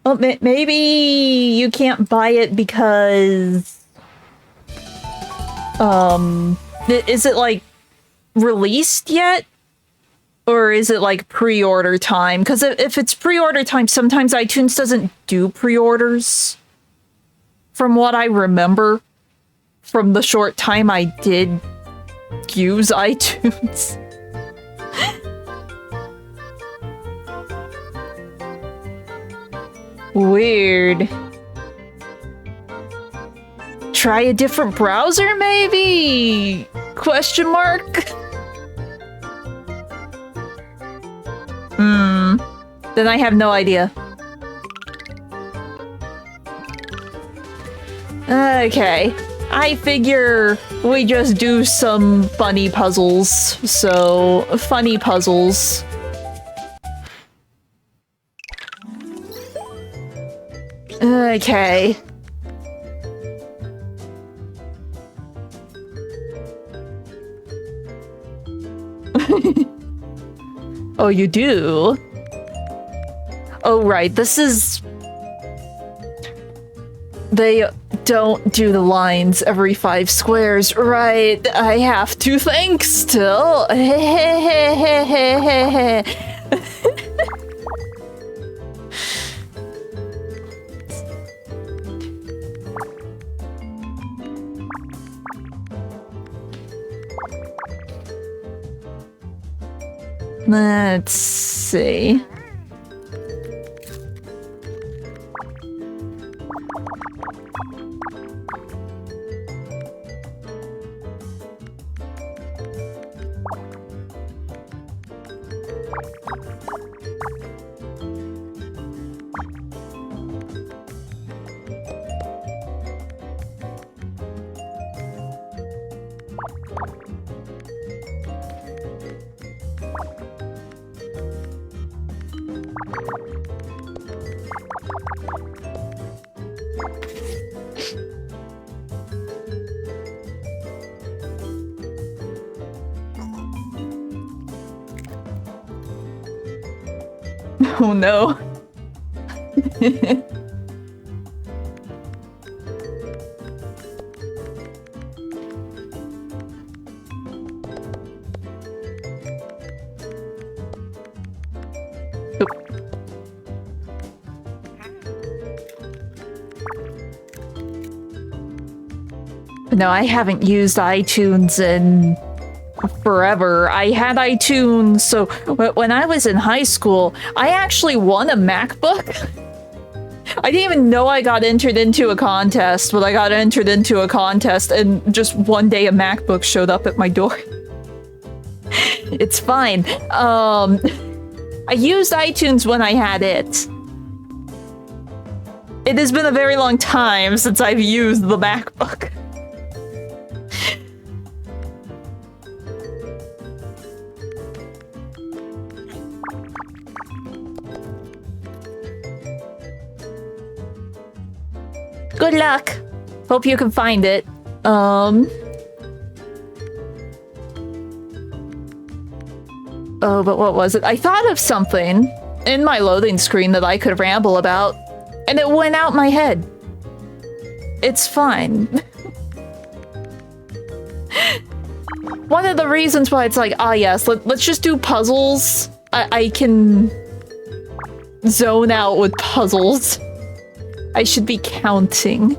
Well, maybe you can't buy it because... Is it, like, released yet? Or is it, like, pre-order time? Because if it's pre-order time, sometimes iTunes doesn't do pre-orders. From what I remember from the short time I did use iTunes. Weird. Try a different browser, maybe? Question mark? Then I have no idea. Okay. I figure we just do some funny puzzles. So, funny puzzles. Okay. Oh, you do? Oh, right. This is... They don't do the lines every 5 squares. Right. I have to think still. Let's see. Oh no. No, I haven't used iTunes in forever. I had iTunes, so when I was in high school, I actually won a MacBook. I didn't even know I got entered into a contest, but I got entered into a contest, and just one day a MacBook showed up at my door. It's fine. I used iTunes when I had it. It has been a very long time since I've used the MacBook. Good luck. Hope you can find it. Oh, but what was it? I thought of something in my loading screen that I could ramble about, and it went out my head. It's fine. One of the reasons why it's like, ah yes, let's just do puzzles. I can zone out with puzzles. I should be counting.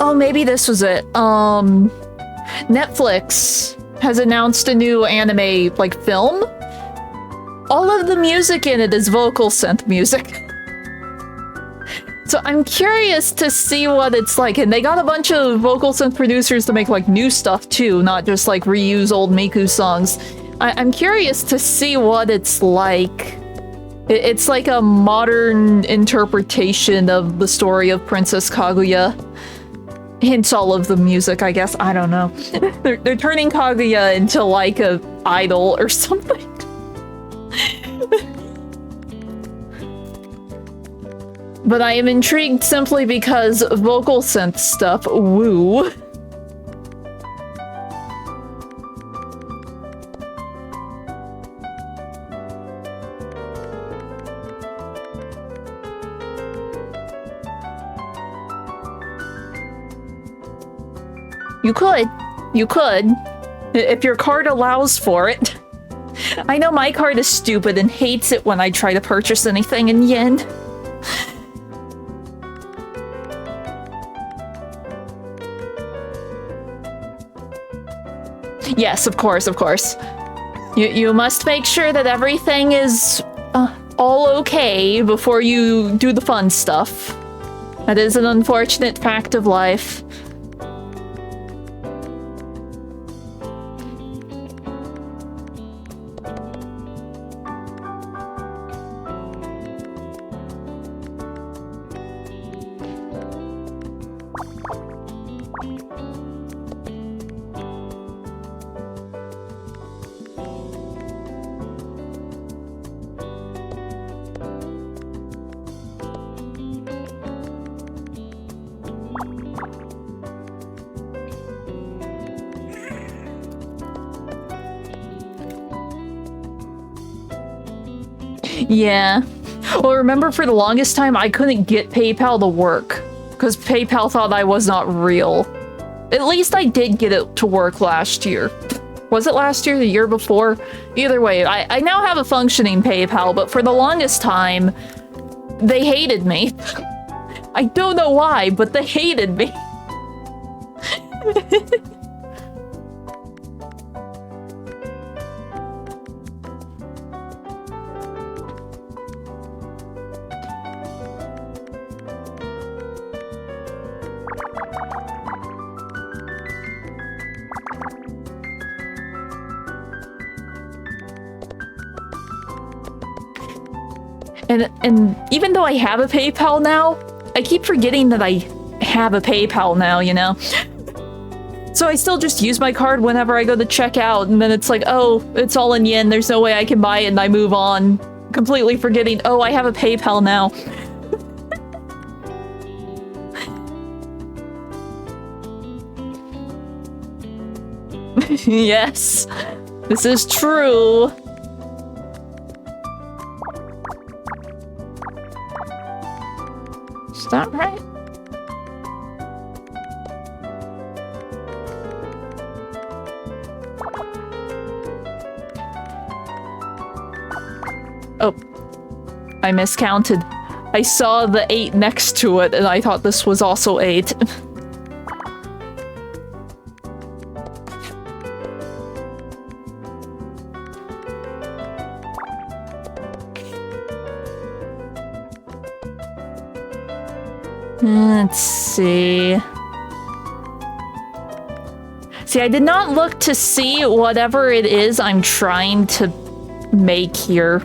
Oh, maybe this was it. Netflix has announced a new anime, like, film. All of the music in it is vocal synth music. So I'm curious to see what it's like, and they got a bunch of vocal synth producers to make like new stuff too, not just like reuse old Miku songs. I'm curious to see what it's like. It's like a modern interpretation of the story of Princess Kaguya. Hence all of the music, I guess. I don't know. They're turning Kaguya into like a idol or something. But I am intrigued simply because vocal synth stuff, woo. You could. You could. If your card allows for it. I know my card is stupid and hates it when I try to purchase anything in yen. Yes, of course, of course. You must make sure that everything is all okay before you do the fun stuff. That is an unfortunate fact of life. Yeah. Well, remember for the longest time, I couldn't get PayPal to work because PayPal thought I was not real. At least I did get it to work last year. Was it last year, the year before? Either way, I now have a functioning PayPal, but for the longest time, they hated me. I don't know why, but they hated me. And even though I have a PayPal now, I keep forgetting that I have a PayPal now, you know? So I still just use my card whenever I go to check out, and then it's like, oh, it's all in yen, there's no way I can buy it, and I move on, completely forgetting, oh, I have a PayPal now. Yes, this is true. Is that right? Oh, I miscounted. I saw the 8 next to it, and I thought this was also 8. Let's see. See, I did not look to see whatever it is I'm trying to make here.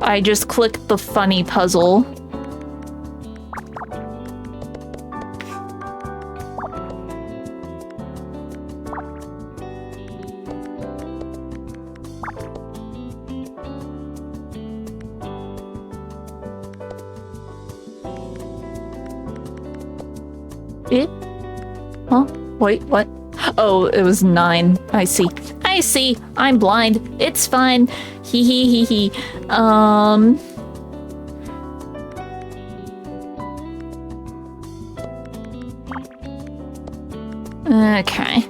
I just clicked the funny puzzle. It? Huh? Wait, what? Oh, it was 9. I see. I see. I'm blind. It's fine. Hee hee hee hee. Okay.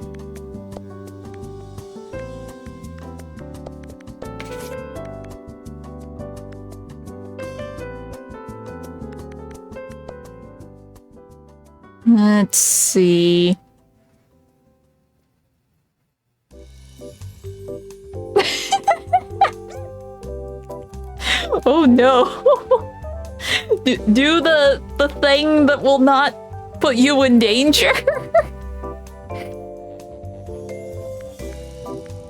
Let's see. Oh no. Do the thing that will not put you in danger.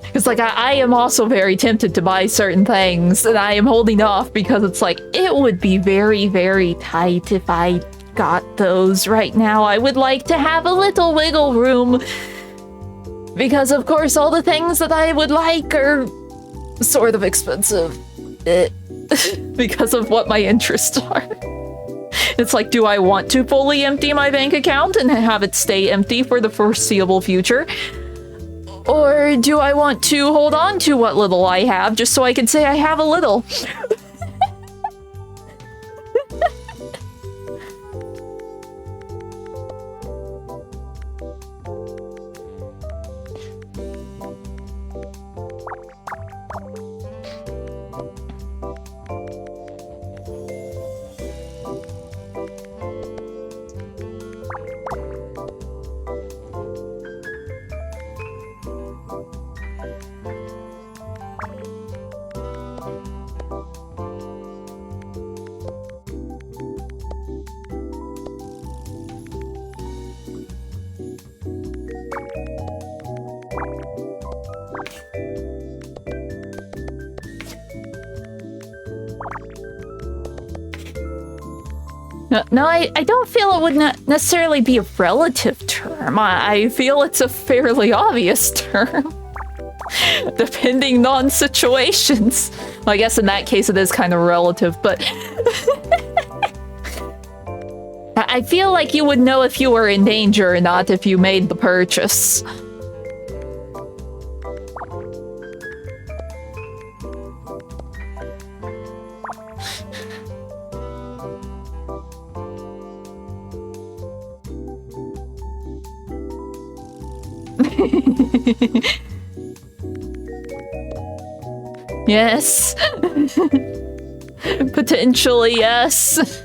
Because, like, I am also very tempted to buy certain things, and I am holding off because it's like, it would be very, very tight if I got those right now. I would like to have a little wiggle room. Because, of course, all the things that I would like are sort of expensive. Because of what my interests are. It's like, do I want to fully empty my bank account and have it stay empty for the foreseeable future? Or do I want to hold on to what little I have just so I can say I have a little? No, I don't feel it would not necessarily be a relative term. I feel it's a fairly obvious term. Depending on situations. Well, I guess in that case it is kind of relative, but... I feel like you would know if you were in danger or not if you made the purchase. Yes. Potentially, yes.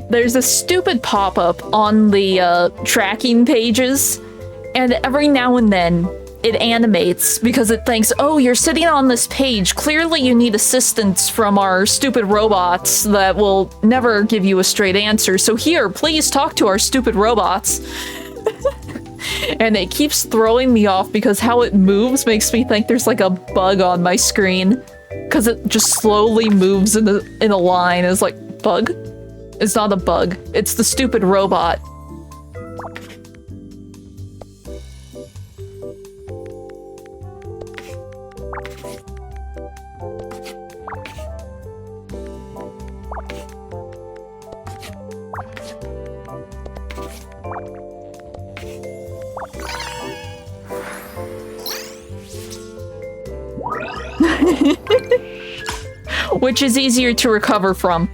There's a stupid pop-up on the tracking pages, and every now and then it animates because it thinks, oh, you're sitting on this page. Clearly you need assistance from our stupid robots that will never give you a straight answer. So here, please talk to our stupid robots. And it keeps throwing me off because how it moves makes me think there's like a bug on my screen. Because it just slowly moves in a line. It's like, bug? It's not a bug. It's the stupid robot. Which is easier to recover from?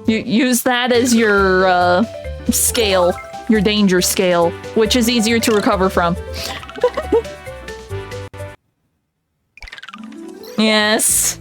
You use that as your scale, your danger scale, which is easier to recover from. Yes.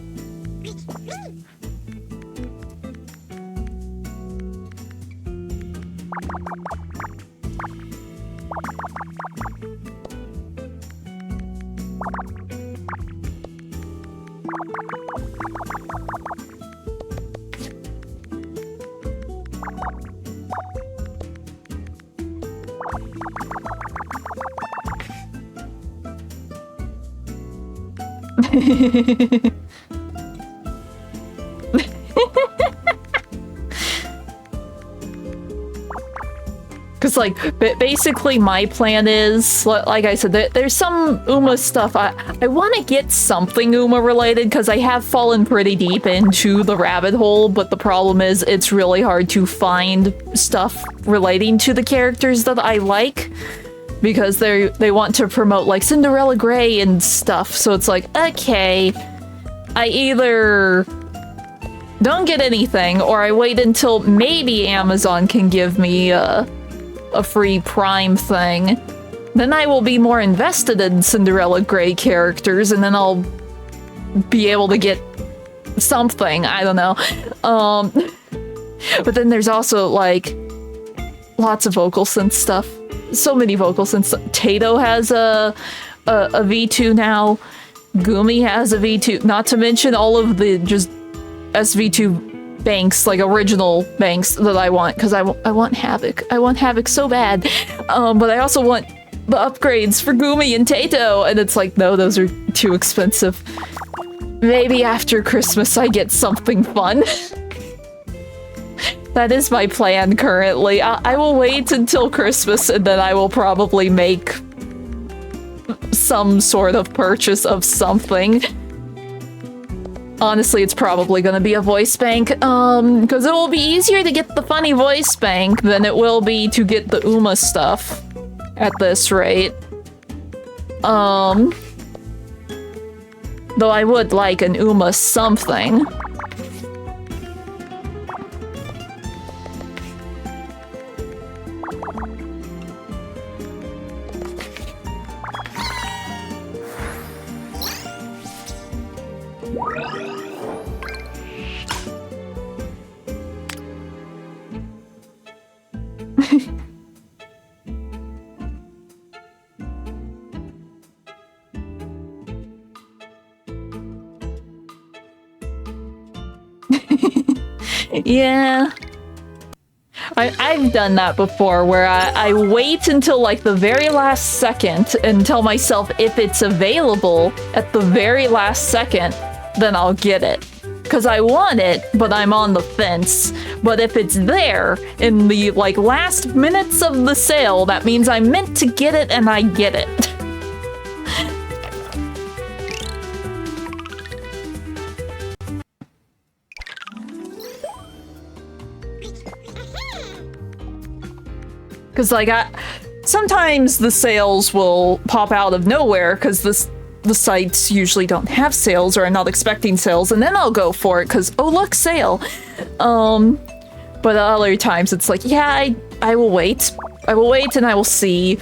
Because, like, basically my plan is, like I said, there's some Uma stuff. I want to get something Uma related because I have fallen pretty deep into the rabbit hole, but the problem is it's really hard to find stuff relating to the characters that I like because they want to promote, like, Cinderella Grey and stuff, so it's like, okay, I either don't get anything or I wait until maybe Amazon can give me a free Prime thing, then I will be more invested in Cinderella Grey characters, and then I'll be able to get something. I don't know. But then there's also, like, lots of vocal synth stuff. So many vocal synths. Tato has a V2 now. Gumi has a V2. Not to mention all of the just SV2 banks, like original banks that I want, because I want Havoc. I want Havoc so bad. But I also want the upgrades for Gumi and Tato, and it's like, no, those are too expensive. Maybe after Christmas I get something fun. That is my plan currently. I will wait until Christmas, and then I will probably make some sort of purchase of something. Honestly, it's probably gonna be a voice bank, because it will be easier to get the funny voice bank than it will be to get the Uma stuff at this rate. Though I would like an Uma something. Yeah. I've done that before, where I wait until like the very last second and tell myself if it's available at the very last second, then I'll get it. Because I want it, but I'm on the fence. But if it's there in the like last minutes of the sale, that means I'm meant to get it and I get it. Because, like, sometimes the sales will pop out of nowhere because the sites usually don't have sales or are not expecting sales, and then I'll go for it because, oh, look, sale. But other times it's like, yeah, I will wait. I will wait and I will see.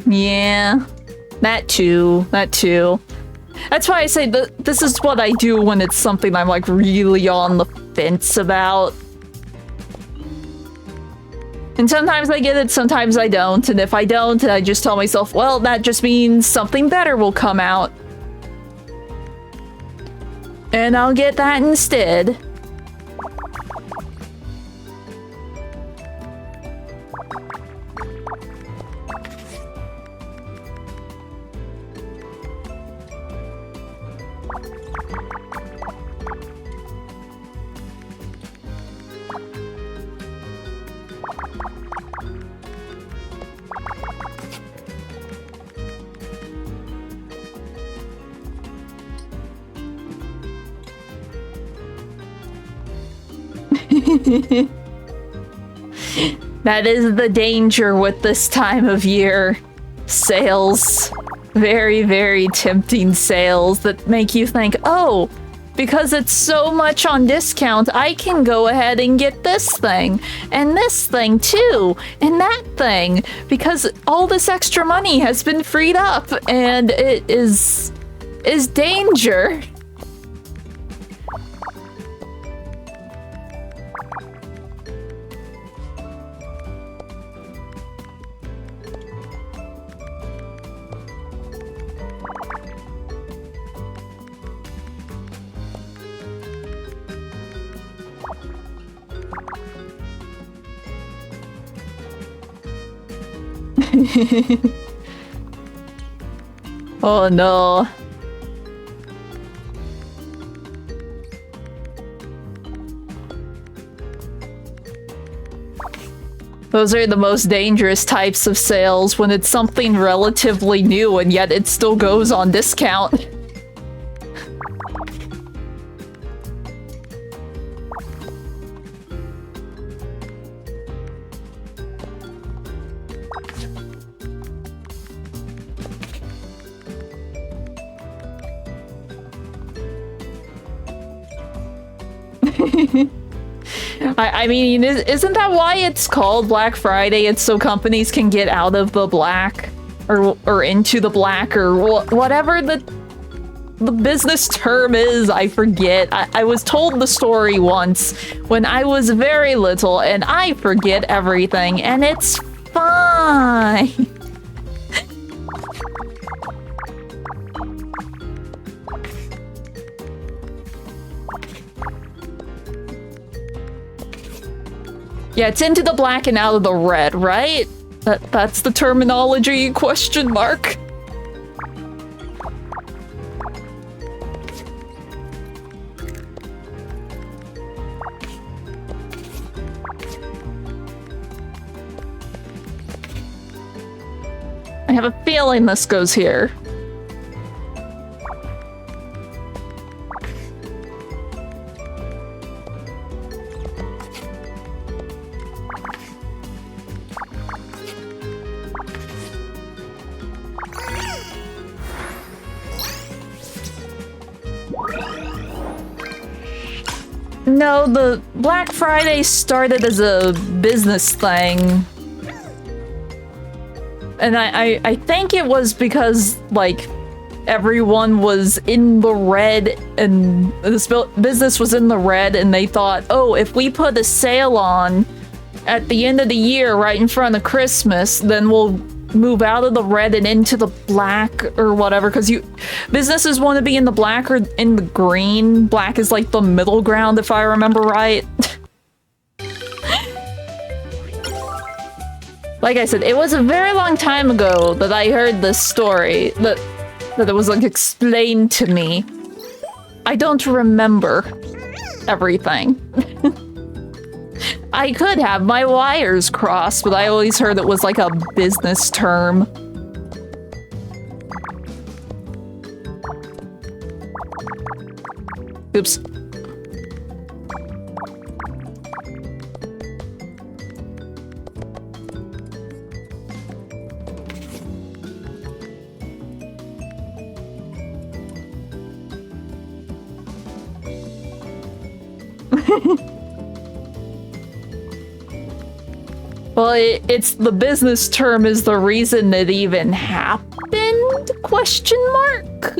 Yeah, that too. That's why I say that this is what I do when it's something I'm like really on the fence about. And sometimes I get it, sometimes I don't. And if I don't, I just tell myself, well, that just means something better will come out. And I'll get that instead. That is the danger with this time of year. Sales. Very, very tempting sales that make you think, oh, because it's so much on discount, I can go ahead and get this thing, and this thing too, and that thing, because all this extra money has been freed up, and it is danger. Oh no. Those are the most dangerous types of sales, when it's something relatively new and yet it still goes on discount. I mean, isn't that why it's called Black Friday? It's so companies can get out of the black, or into the black, or whatever the business term is. I forget. I was told the story once when I was very little, and I forget everything, and it's fine. Yeah, it's into the black and out of the red, right? That's the terminology, question mark. I have a feeling this goes here. No, the Black Friday started as a business thing. And I think it was because, like, everyone was in the red and this business was in the red, and they thought, oh, if we put a sale on at the end of the year right in front of Christmas, then we'll move out of the red and into the black or whatever, because businesses want to be in the black or in the green. Black is like the middle ground, if I remember right. Like I said, it was a very long time ago that I heard this story, that it was like explained to me. I don't remember everything. I could have my wires crossed, but I always heard it was like a business term. Oops. Well, it's the business term is the reason it even happened? Question mark?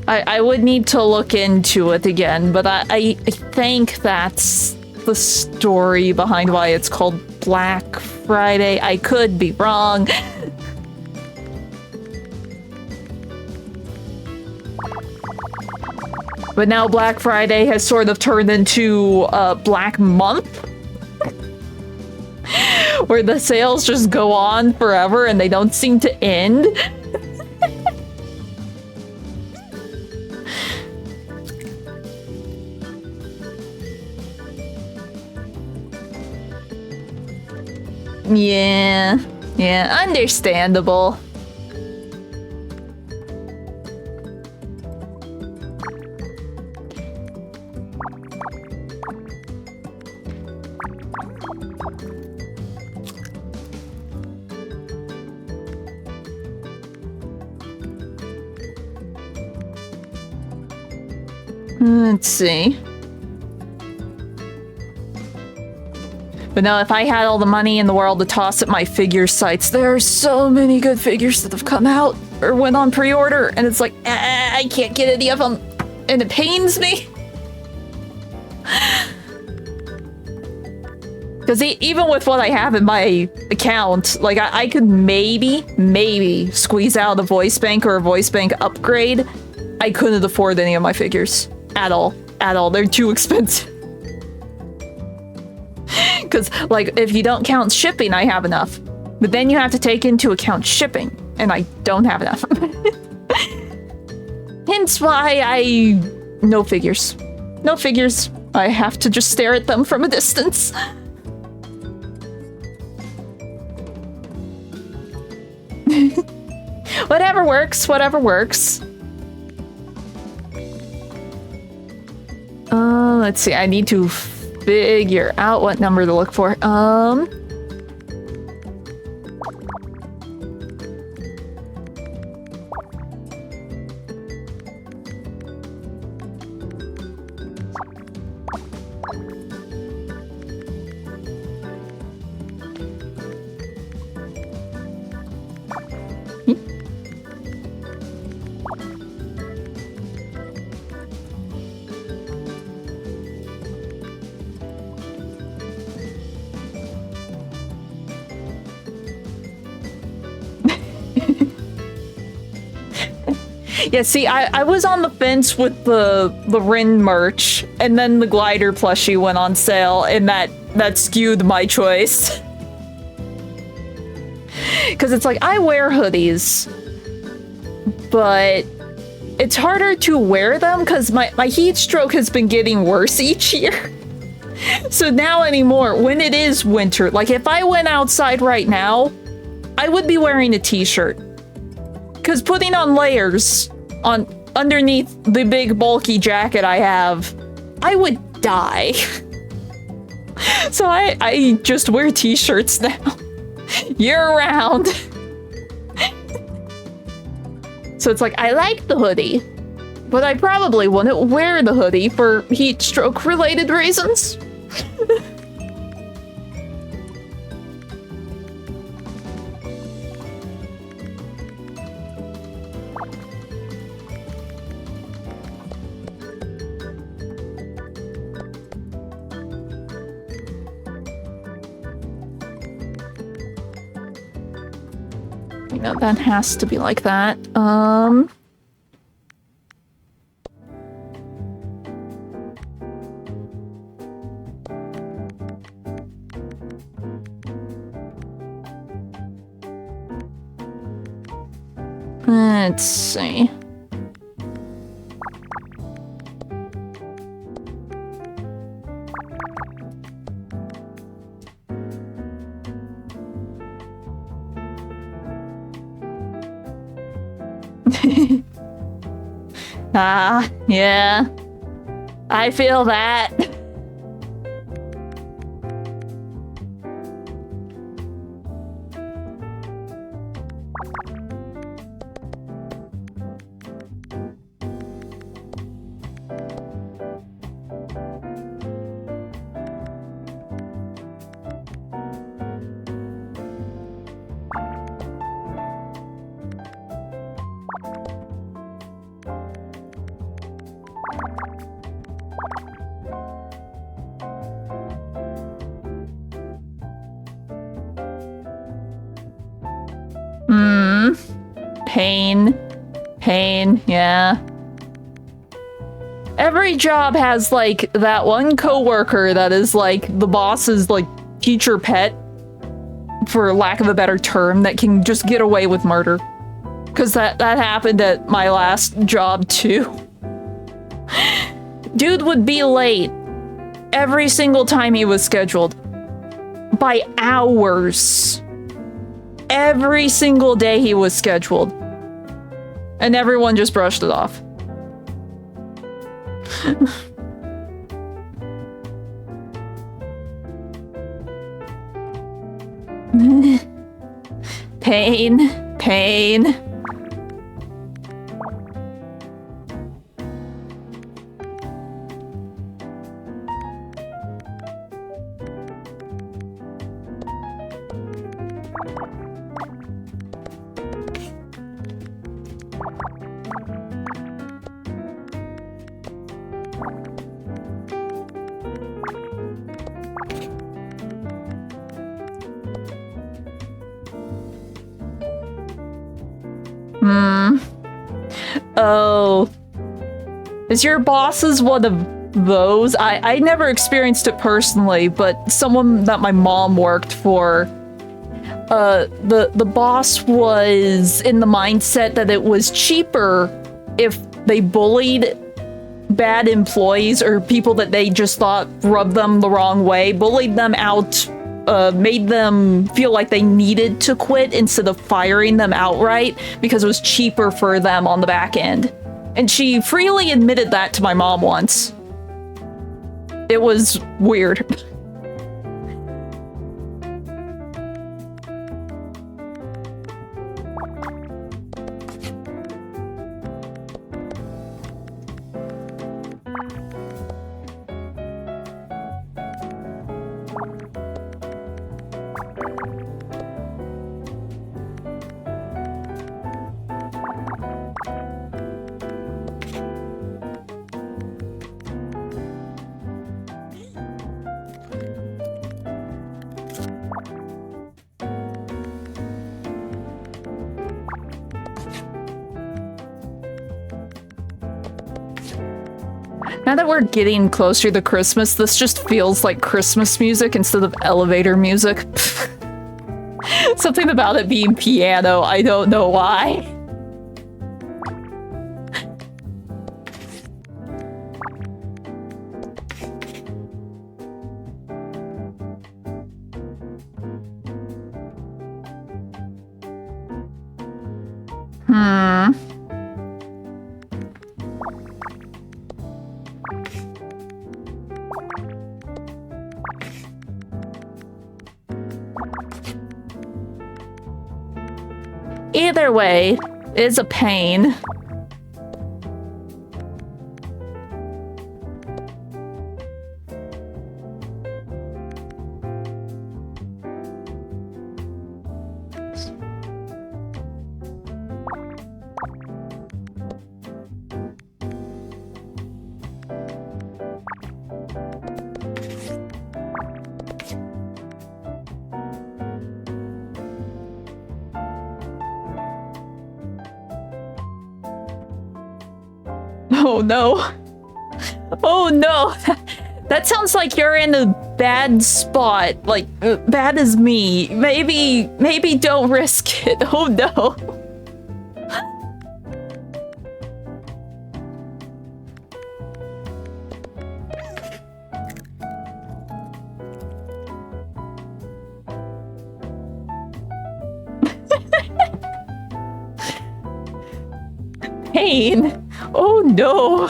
I would need to look into it again, but I think that's the story behind why it's called Black Friday. I could be wrong. But now Black Friday has sort of turned into a Black Month, where the sales just go on forever and they don't seem to end. Yeah, understandable. Let's see. But no, if I had all the money in the world to toss at my figure sites, there are so many good figures that have come out or went on pre-order, and it's like, I can't get any of them, and it pains me. Because even with what I have in my account, like, I could maybe squeeze out a voice bank or a voice bank upgrade. I couldn't afford any of my figures. At all. They're too expensive. Because, like, if you don't count shipping, I have enough. But then you have to take into account shipping, and I don't have enough. Hence why no figures. No figures. I have to just stare at them from a distance. Whatever works, whatever works. Let's see, I need to figure out what number to look for. Yeah, see, I was on the fence with the Rin merch, and then the glider plushie went on sale, and that skewed my choice. Because it's like, I wear hoodies, but it's harder to wear them because my heat stroke has been getting worse each year. So now anymore, when it is winter, like if I went outside right now, I would be wearing a t-shirt. Because putting on layers underneath the big bulky jacket I have, I would die. So I just wear t-shirts now. Year round. So it's like, I like the hoodie, but I probably wouldn't wear the hoodie for heat stroke related reasons. No, that has to be like that. Let's see. Yeah. I feel that. Pain, yeah. Every job has, like, that one coworker that is, like, the boss's, like, teacher pet, for lack of a better term, that can just get away with murder. Because that happened at my last job, too. Dude would be late every single time he was scheduled. By hours. Every single day he was scheduled. And everyone just brushed it off. Pain. Oh. Is your boss's one of those? I never experienced it personally, but someone that my mom worked for, the boss was in the mindset that it was cheaper if they bullied bad employees or people that they just thought rubbed them the wrong way, bullied them out, made them feel like they needed to quit instead of firing them outright because it was cheaper for them on the back end. And she freely admitted that to my mom once. It was weird. Now that we're getting closer to Christmas, this just feels like Christmas music instead of elevator music. Something about it being piano, I don't know why. Either way, it's a pain. Oh no. Oh no. That sounds like you're in a bad spot. Like, bad as me. Maybe don't risk it. Oh no. Pain. Oh no!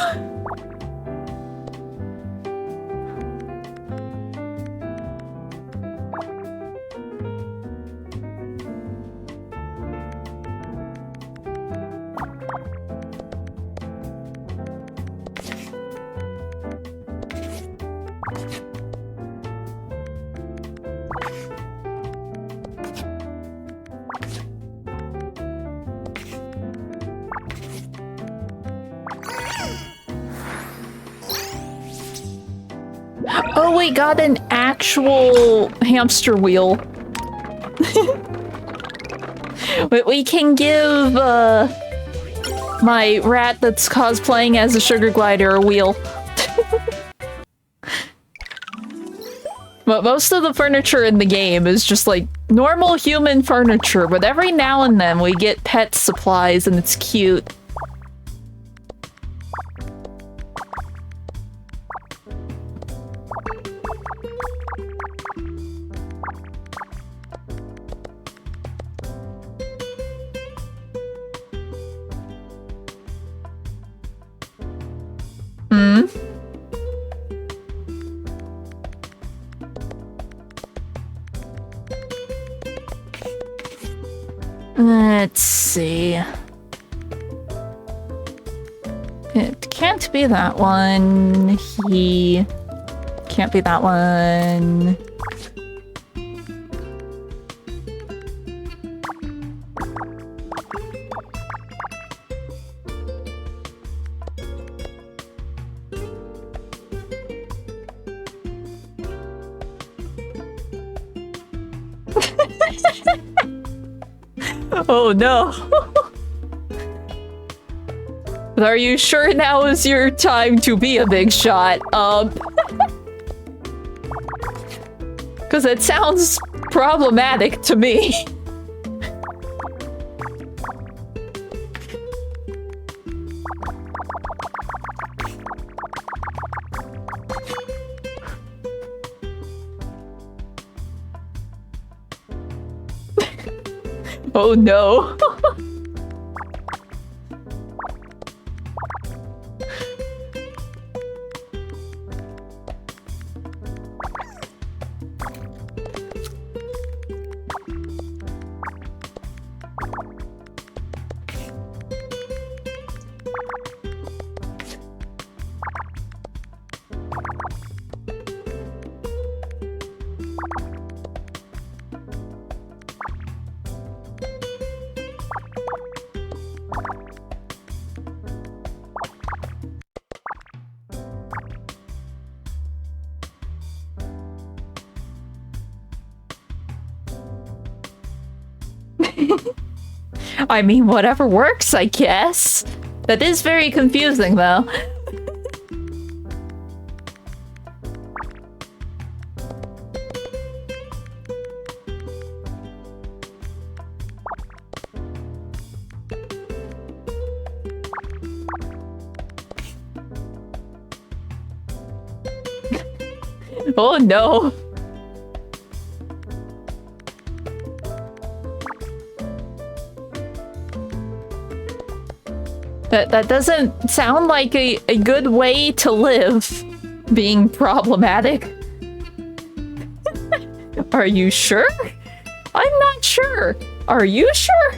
Oh, we got an actual hamster wheel. We can give my rat that's cosplaying as a sugar glider a wheel. But most of the furniture in the game is just like normal human furniture, but every now and then we get pet supplies and it's cute. Let's see. It can't be that one. He can't be that one. Oh no. But are you sure now is your time to be a big shot? Because it sounds problematic to me. Oh no. I mean, whatever works, I guess. That is very confusing, though. Oh no. That doesn't sound like a good way to live, being problematic. Are you sure? I'm not sure. Are you sure?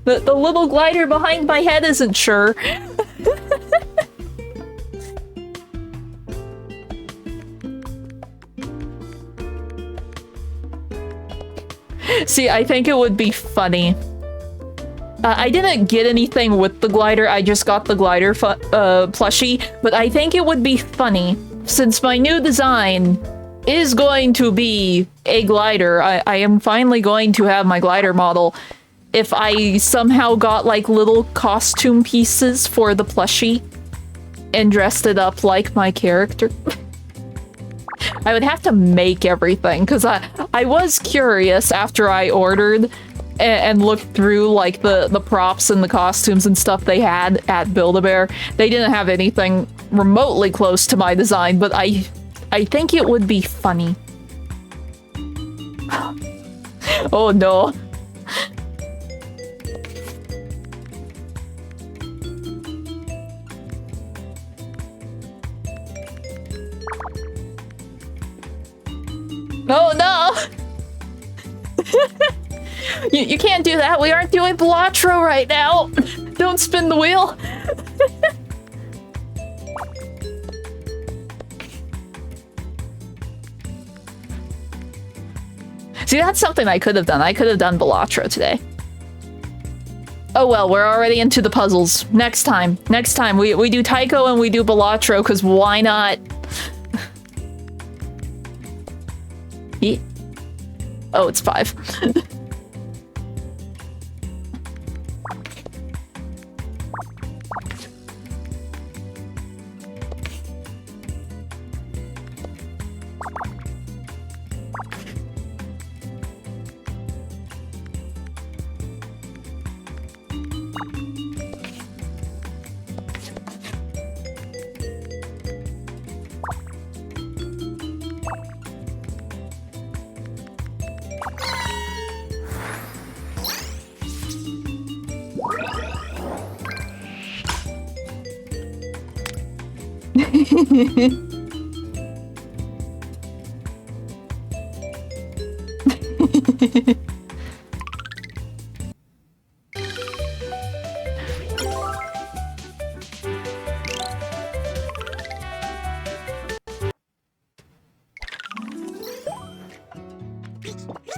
The little glider behind my head isn't sure. See, I think it would be funny. I didn't get anything with the glider, I just got the glider plushie, but I think it would be funny, since my new design is going to be a glider. I am finally going to have my glider model. If I somehow got like little costume pieces for the plushie and dressed it up like my character. I would have to make everything, because I was curious after I ordered and looked through like the props and the costumes and stuff they had at Build-A-Bear. They didn't have anything remotely close to my design, but I think it would be funny. Oh no. Oh no! You can't do that. We aren't doing Balatro right now. Don't spin the wheel. See, that's something I could have done. I could have done Balatro today. Oh well, we're already into the puzzles. Next time. Next time. We do Taiko and we do Balatro, because why not? Oh, it's 5.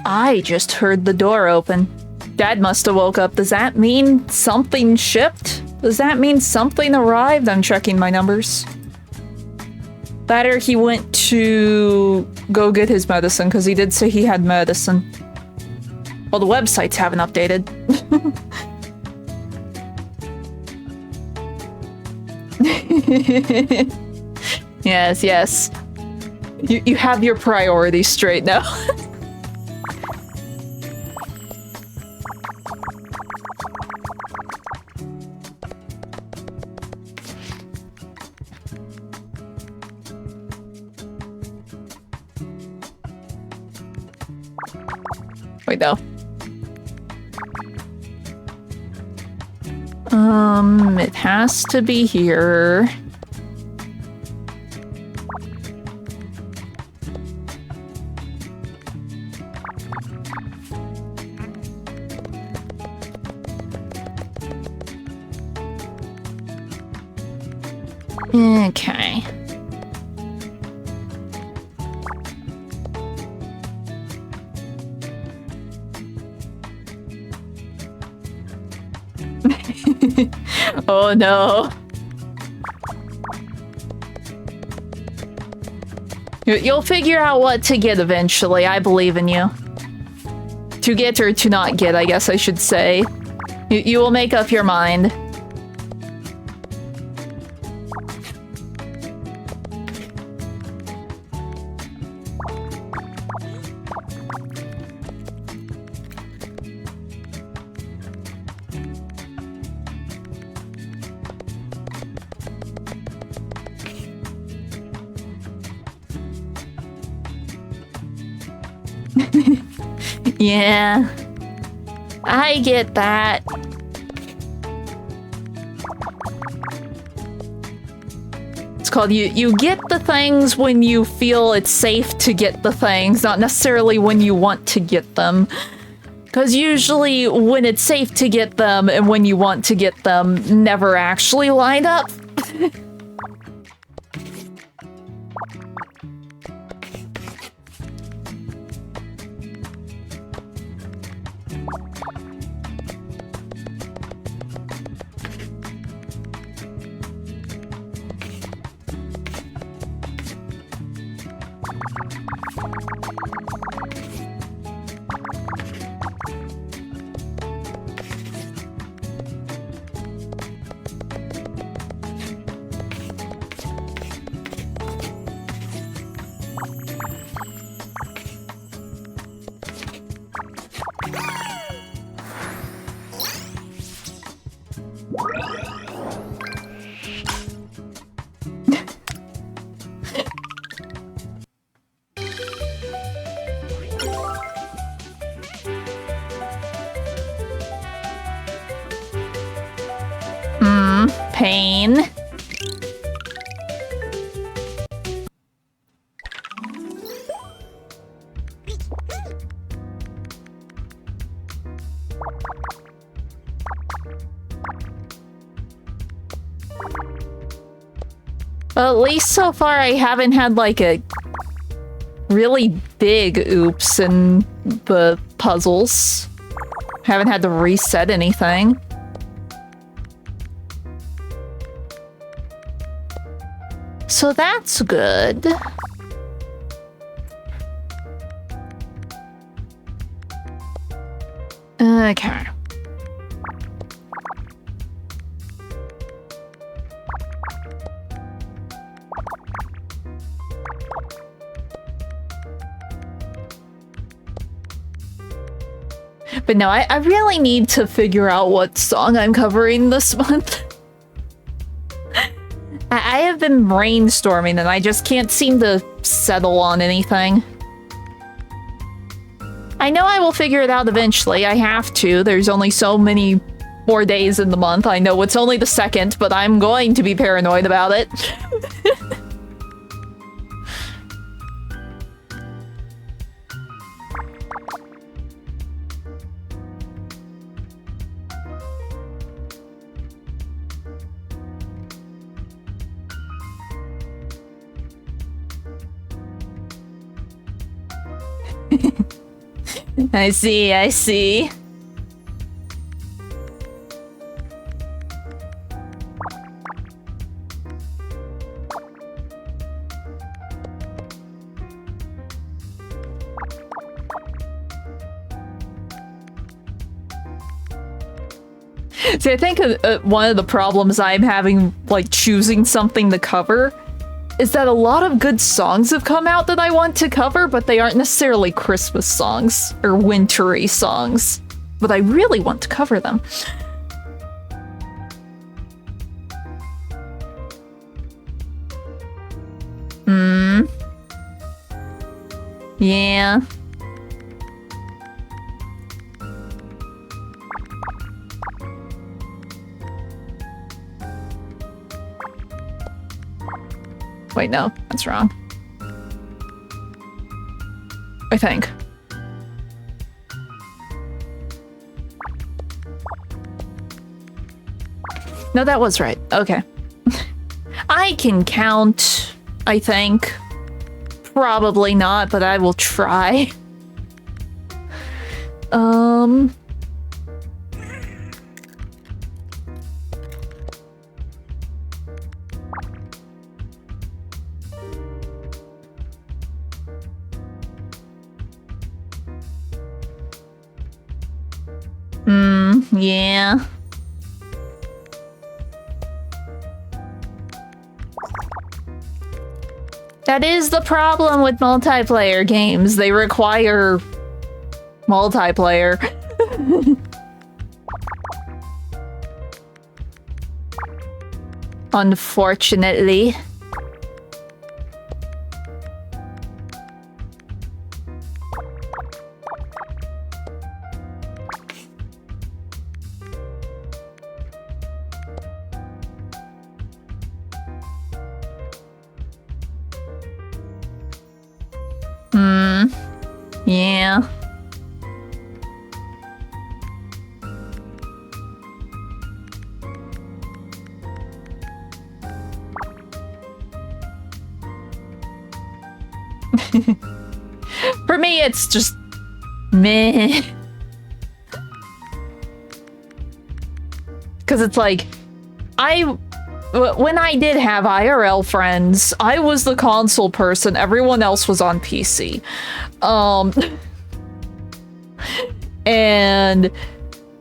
I just heard the door open. Dad must have woke up. Does that mean something shipped? Does that mean something arrived? I'm checking my numbers. Later, he went to go get his medicine, because he did say he had medicine. Well, the websites haven't updated. Yes, yes. You have your priorities straight now. Wait, no. It has to be here. Okay. Oh no. You'll figure out what to get eventually. I believe in you. To get or to not get, I guess I should say. You will make up your mind. Yeah, I get that. It's called you get the things when you feel it's safe to get the things, not necessarily when you want to get them. Because usually when it's safe to get them and when you want to get them never actually line up. Pain. Well, at least so far I haven't had like a really big oops in the puzzles. Haven't had to reset anything. So that's good. Okay. But no, I really need to figure out what song I'm covering this month. I have been brainstorming and I just can't seem to settle on anything. I know I will figure it out eventually. I have to. There's only so many more days in the month. I know it's only the 2nd, but I'm going to be paranoid about it. I see, I see. See, I think one of the problems I'm having, like, choosing something to cover is that a lot of good songs have come out that I want to cover, but they aren't necessarily Christmas songs or wintry songs. But I really want to cover them. Yeah. Wait, no, that's wrong. I think. No, that was right. Okay. I can count, I think. Probably not, but I will try. Yeah. That is the problem with multiplayer games. They require multiplayer. Unfortunately. Yeah. For me, it's just meh. Because it's like, when I did have IRL friends, I was the console person, everyone else was on PC. And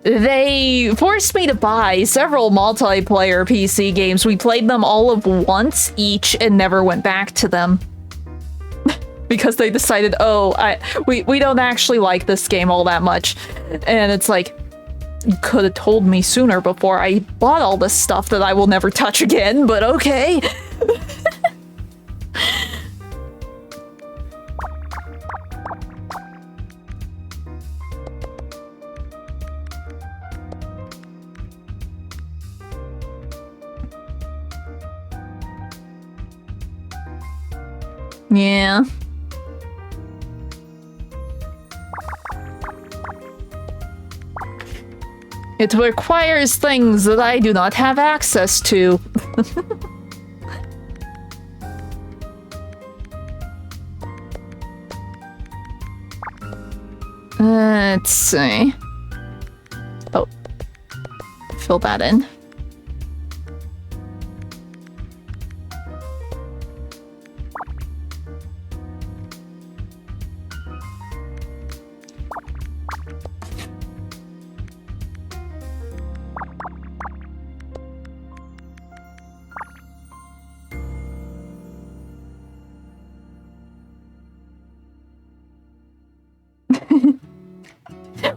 they forced me to buy several multiplayer PC games. We played them all of once each and never went back to them. Because they decided, oh, we don't actually like this game all that much. And it's like, you could have told me sooner before I bought all this stuff that I will never touch again, but okay. Yeah. It requires things that I do not have access to. Let's see. Oh. Fill that in.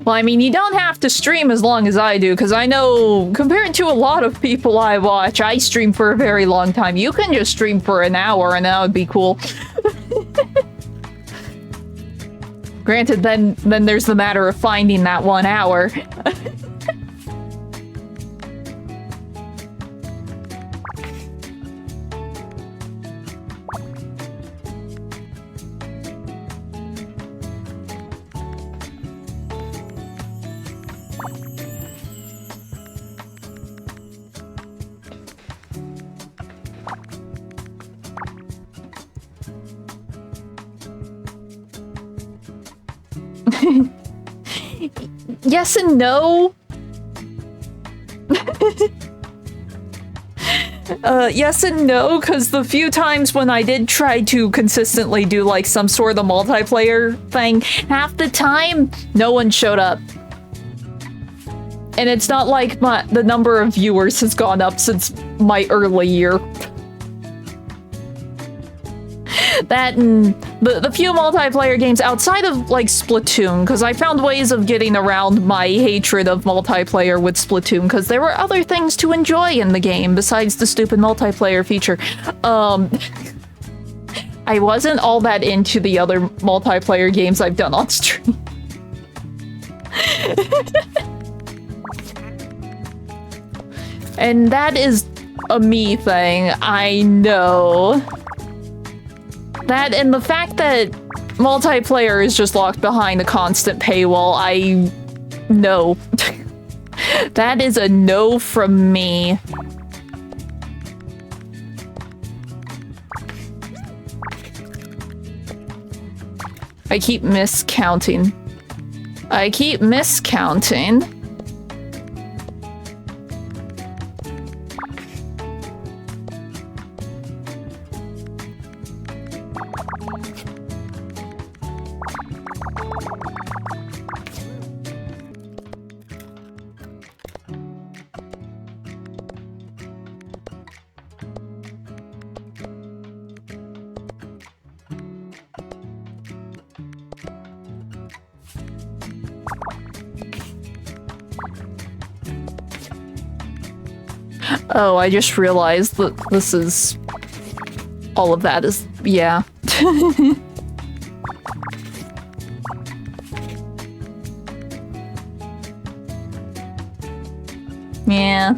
Well, I mean, you don't have to stream as long as I do, because I know, compared to a lot of people I watch, I stream for a very long time. You can just stream for an hour, and that would be cool. Granted, then there's the matter of finding that 1 hour. Yes and no. Yes and no, because the few times when I did try to consistently do like some sort of multiplayer thing, half the time no one showed up. And it's not like the number of viewers has gone up since my early year. That and the few multiplayer games outside of like Splatoon, because I found ways of getting around my hatred of multiplayer with Splatoon, because there were other things to enjoy in the game besides the stupid multiplayer feature. I wasn't all that into the other multiplayer games I've done on stream. And that is a me thing, I know. That and the fact that multiplayer is just locked behind a constant paywall, no. That is a no from me. I keep miscounting. Oh, I just realized that this is... all of that is... yeah. Yeah.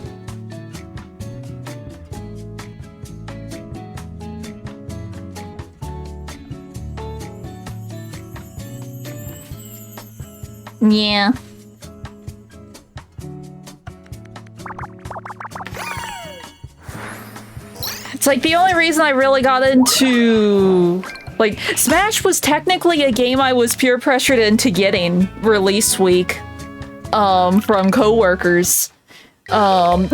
Yeah. It's like the only reason I really got into... like, Smash was technically a game I was peer pressured into getting release week. From coworkers. So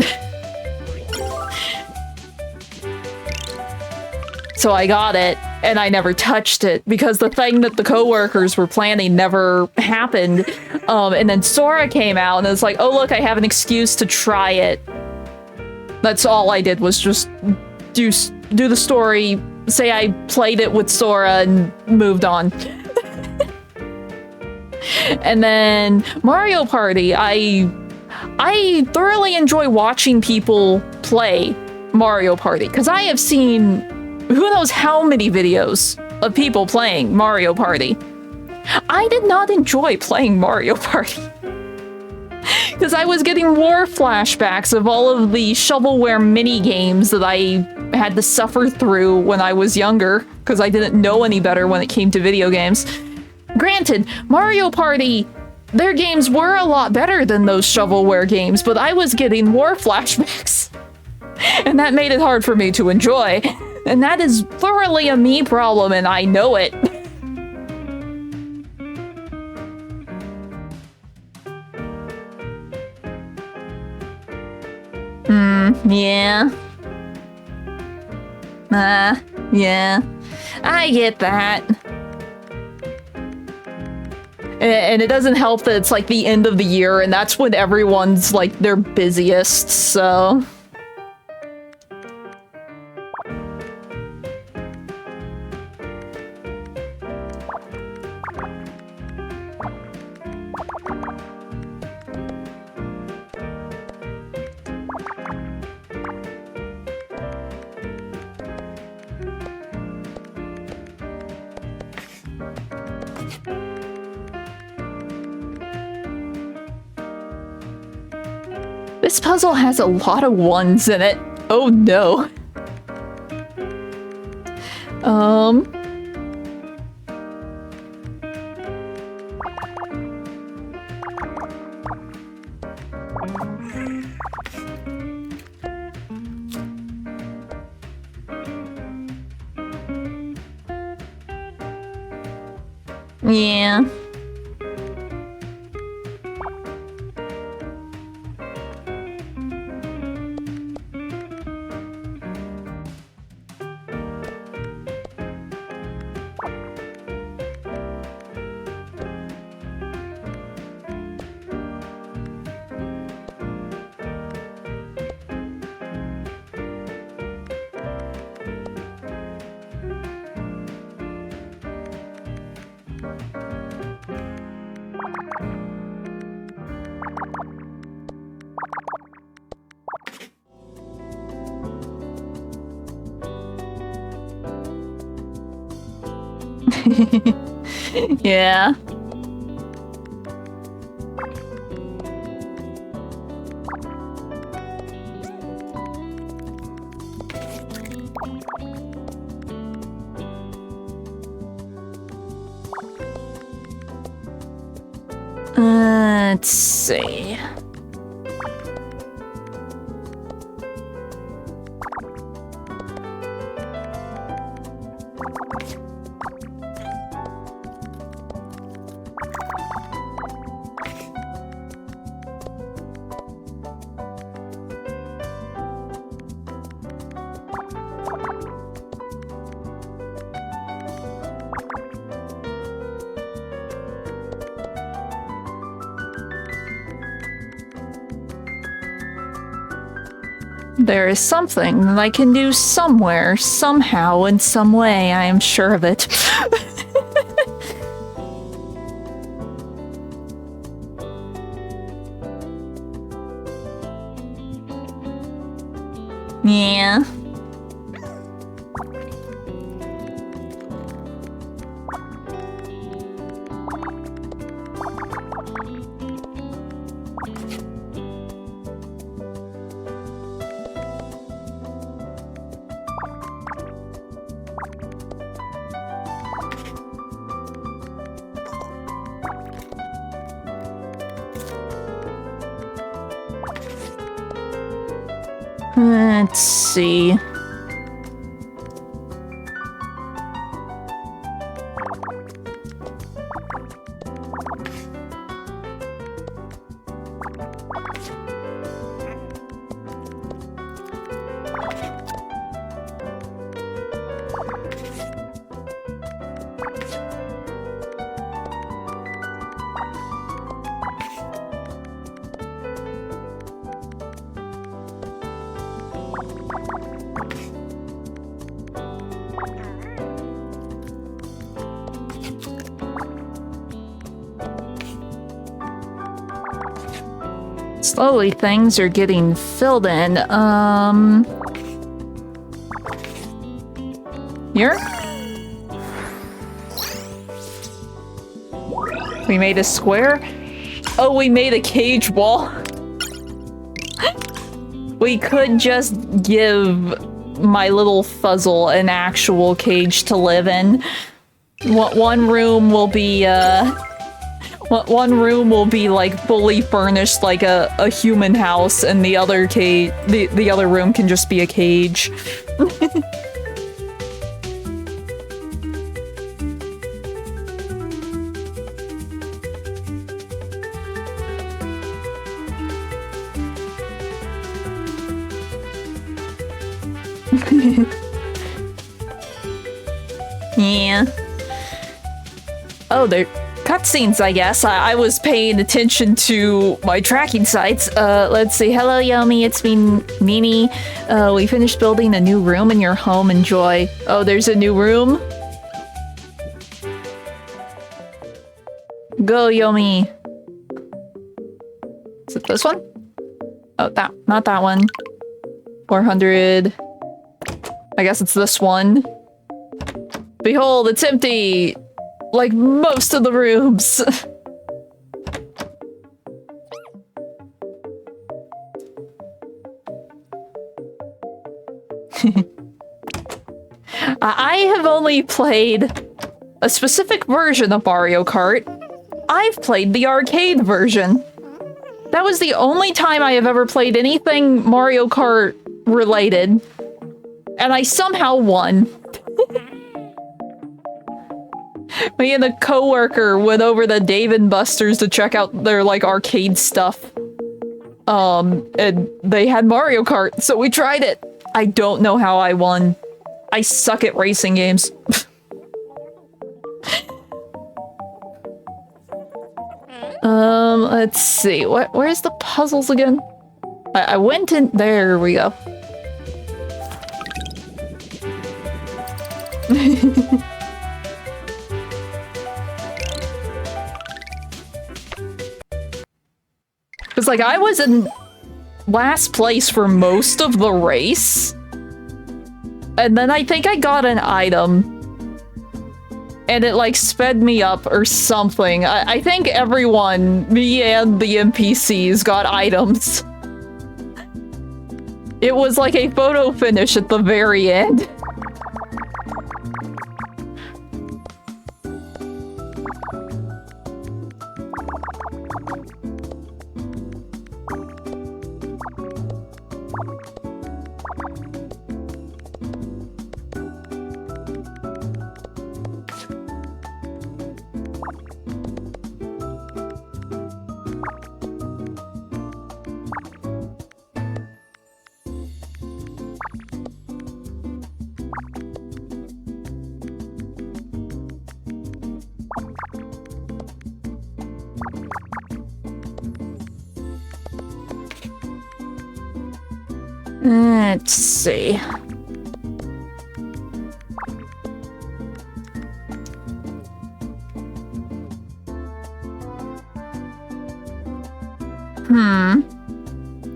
I got it, and I never touched it, because the thing that the coworkers were planning never happened. And then Sora came out, and it's like, oh look, I have an excuse to try it. That's all I did, was just do the story, say I played it with Sora, and moved on. And then Mario Party, I thoroughly enjoy watching people play Mario Party, because I have seen who knows how many videos of people playing Mario Party. I did not enjoy playing Mario Party, because I was getting war flashbacks of all of the shovelware mini games that I had to suffer through when I was younger, because I didn't know any better when it came to video games. Granted, Mario Party, their games were a lot better than those shovelware games, but I was getting war flashbacks. And that made it hard for me to enjoy. And that is thoroughly a me problem, and I know it. Yeah. Yeah. I get that. And it doesn't help that it's like the end of the year, and that's when everyone's like their busiest, so... This puzzle has a lot of ones in it. Oh no. Yeah. Yeah. Let's see. There is something that I can do somewhere, somehow, in some way, I am sure of it. Yeah. Let's see. Slowly, things are getting filled in. Here? We made a square? Oh, we made a cage wall. We could just give my little fuzzle an actual cage to live in. One room will be, one room will be like fully furnished like a human house, and the other the other room can just be a cage. Yeah. Oh, they're cutscenes, I guess. I was paying attention to my tracking sites. Let's see. Hello, Yomi. It's me, Nini. We finished building a new room in your home. Enjoy. Oh, there's a new room? Go, Yomi. Is it this one? Oh, not that one. 400. I guess it's this one. Behold, it's empty! Like most of the rooms. I have only played a specific version of Mario Kart. I've played the arcade version. That was the only time I have ever played anything Mario Kart related. And I somehow won. Me and a coworker went over to Dave & Buster's to check out their, like, arcade stuff. And they had Mario Kart, so we tried it. I don't know how I won. I suck at racing games. Let's see. Where's the puzzles again? I went in... There we go. It's like I was in last place for most of the race. And then I think I got an item. And it like sped me up or something. I think everyone, me and the NPCs, got items. It was like a photo finish at the very end. Let's see.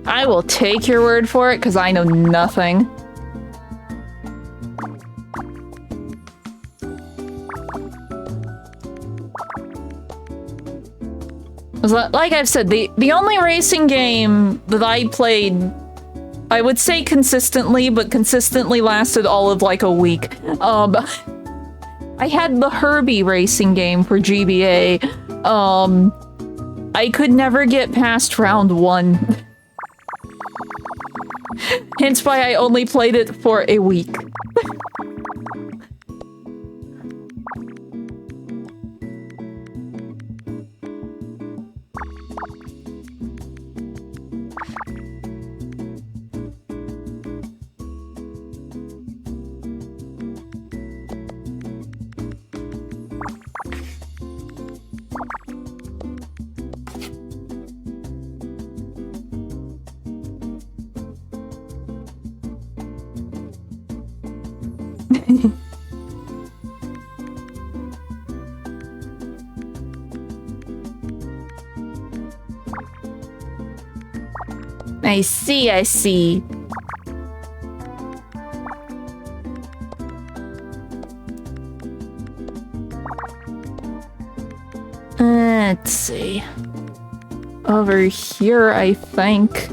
I will take your word for it, because I know nothing. Like I've said, the only racing game that I played, I would say consistently, but consistently lasted all of like a week. I had the Herbie racing game for GBA. I could never get past round 1. Hence why I only played it for a week. I see, I see. Let's see. Over here, I think.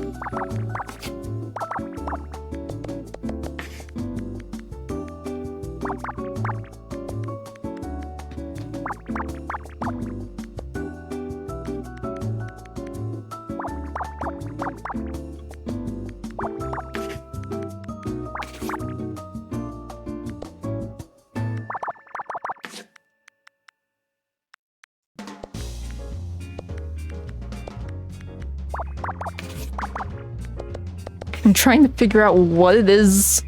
I'm trying to figure out what it is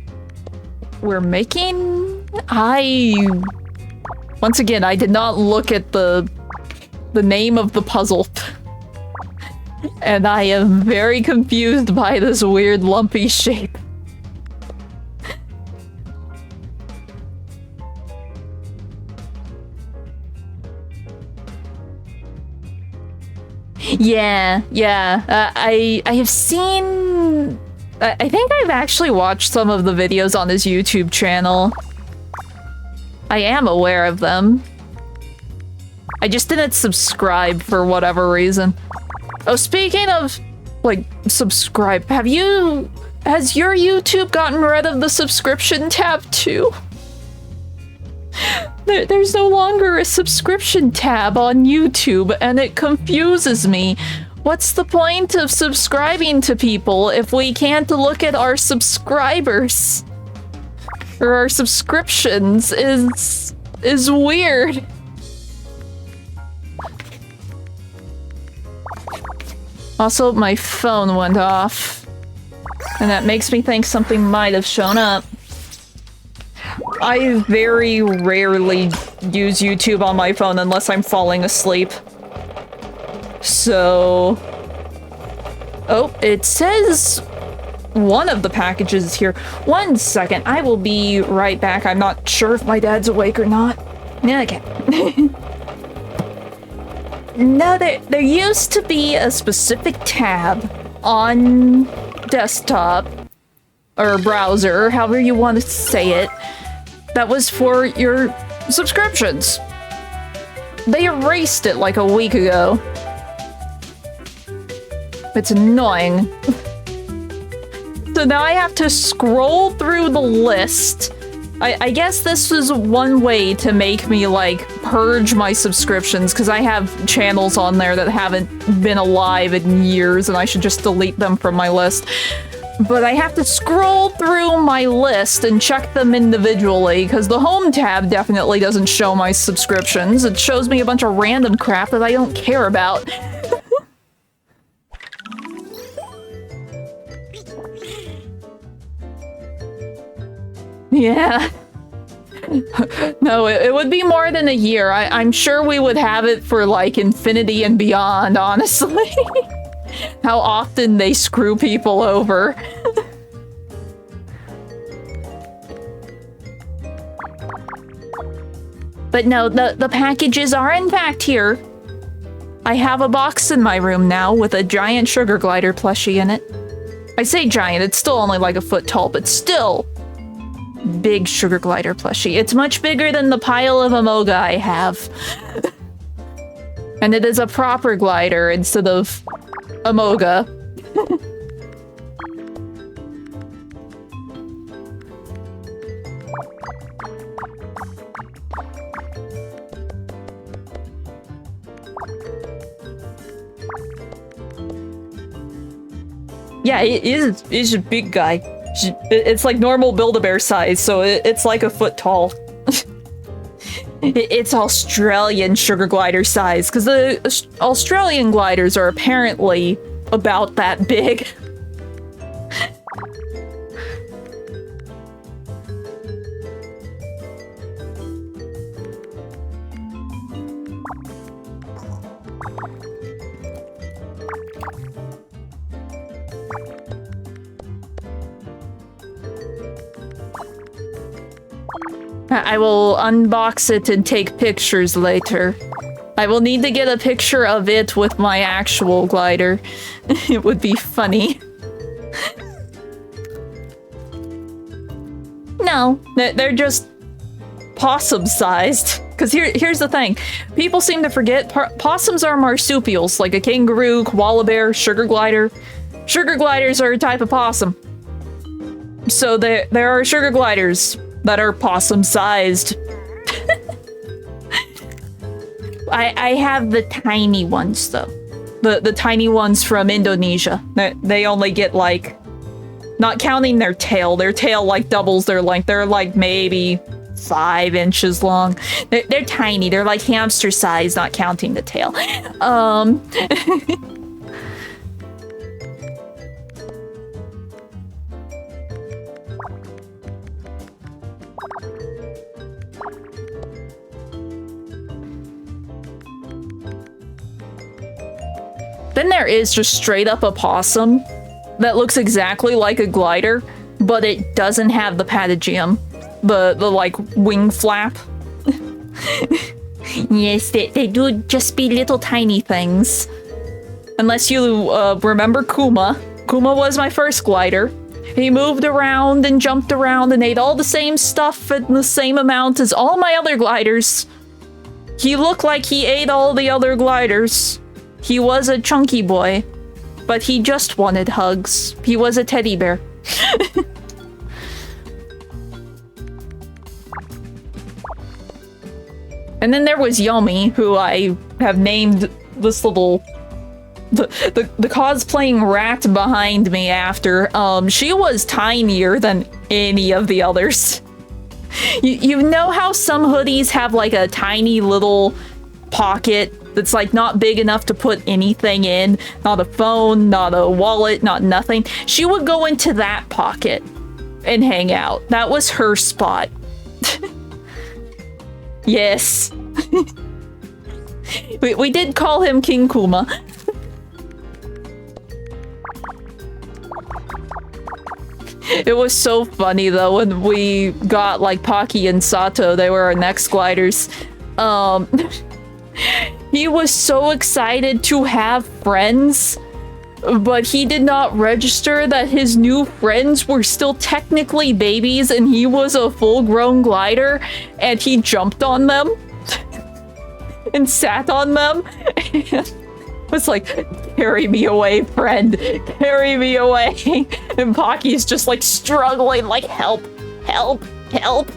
we're making. Once again, I did not look at the name of the puzzle. And I am very confused by this weird lumpy shape. Yeah. I have seen... I think I've actually watched some of the videos on his YouTube channel. I am aware of them. I just didn't subscribe for whatever reason. Oh, speaking of, like, subscribe, has your YouTube gotten rid of the subscription tab too? There's no longer a subscription tab on YouTube, and it confuses me. What's the point of subscribing to people if we can't look at our subscribers? Or our subscriptions is weird. Also, my phone went off. And that makes me think something might have shown up. I very rarely use YouTube on my phone unless I'm falling asleep. So... Oh, it says one of the packages is here. 1 second, I will be right back. I'm not sure if my dad's awake or not. Okay. No, there used to be a specific tab on desktop, or browser, however you want to say it, that was for your subscriptions. They erased it like a week ago. It's annoying. So now I have to scroll through the list. I guess this is one way to make me, like, purge my subscriptions, because I have channels on there that haven't been alive in years, and I should just delete them from my list. but I have to scroll through my list and check them individually, because the home tab definitely doesn't show my subscriptions. It shows me a bunch of random crap that I don't care about. Yeah. No, it would be more than a year. I'm sure we would have it for, like, infinity and beyond, honestly. How often they screw people over. But no, the packages are in fact here. I have a box in my room now with a giant sugar glider plushie in it. I say giant, it's still only like a foot tall, but still big sugar glider plushie. It's much bigger than the pile of Amoga I have. And it is a proper glider instead of Amoga. Yeah, he's a big guy. It's like normal Build-A-Bear size, so it's like a foot tall. It's Australian sugar glider size, because the Australian gliders are apparently about that big. I will unbox it and take pictures later. I will need to get a picture of it with my actual glider. It would be funny. No, they're just possum-sized. Because here's the thing. People seem to forget possums are marsupials, like a kangaroo, koala bear, sugar glider. Sugar gliders are a type of possum. So there are sugar gliders that are possum-sized. I have the tiny ones, though. The tiny ones from Indonesia. They only get, like... Not counting their tail, like, doubles their length. They're, like, maybe 5 inches long. They're tiny. They're, like, hamster size, not counting the tail. Then there is just straight up a possum that looks exactly like a glider, but it doesn't have the patagium, the like wing flap. Yes, they do just be little tiny things. Unless you remember Kuma. Kuma was my first glider. He moved around and jumped around and ate all the same stuff in the same amount as all my other gliders. He looked like he ate all the other gliders. He was a chunky boy, but he just wanted hugs. He was a teddy bear. And then there was Yomi, who I have named this little... The cosplaying rat behind me after. She was tinier than any of the others. You know how some hoodies have like a tiny little pocket that's like not big enough to put anything in? Not a phone, not a wallet, not nothing. She would go into that pocket and hang out. That was her spot. Yes. we did call him King Kuma. It was so funny though when we got like Paki and Sato. They were our next gliders. He was so excited to have friends, but he did not register that his new friends were still technically babies and he was a full-grown glider, and he jumped on them and sat on them. And was like, carry me away, friend, carry me away. And Paki's just like struggling, like, help, help, help.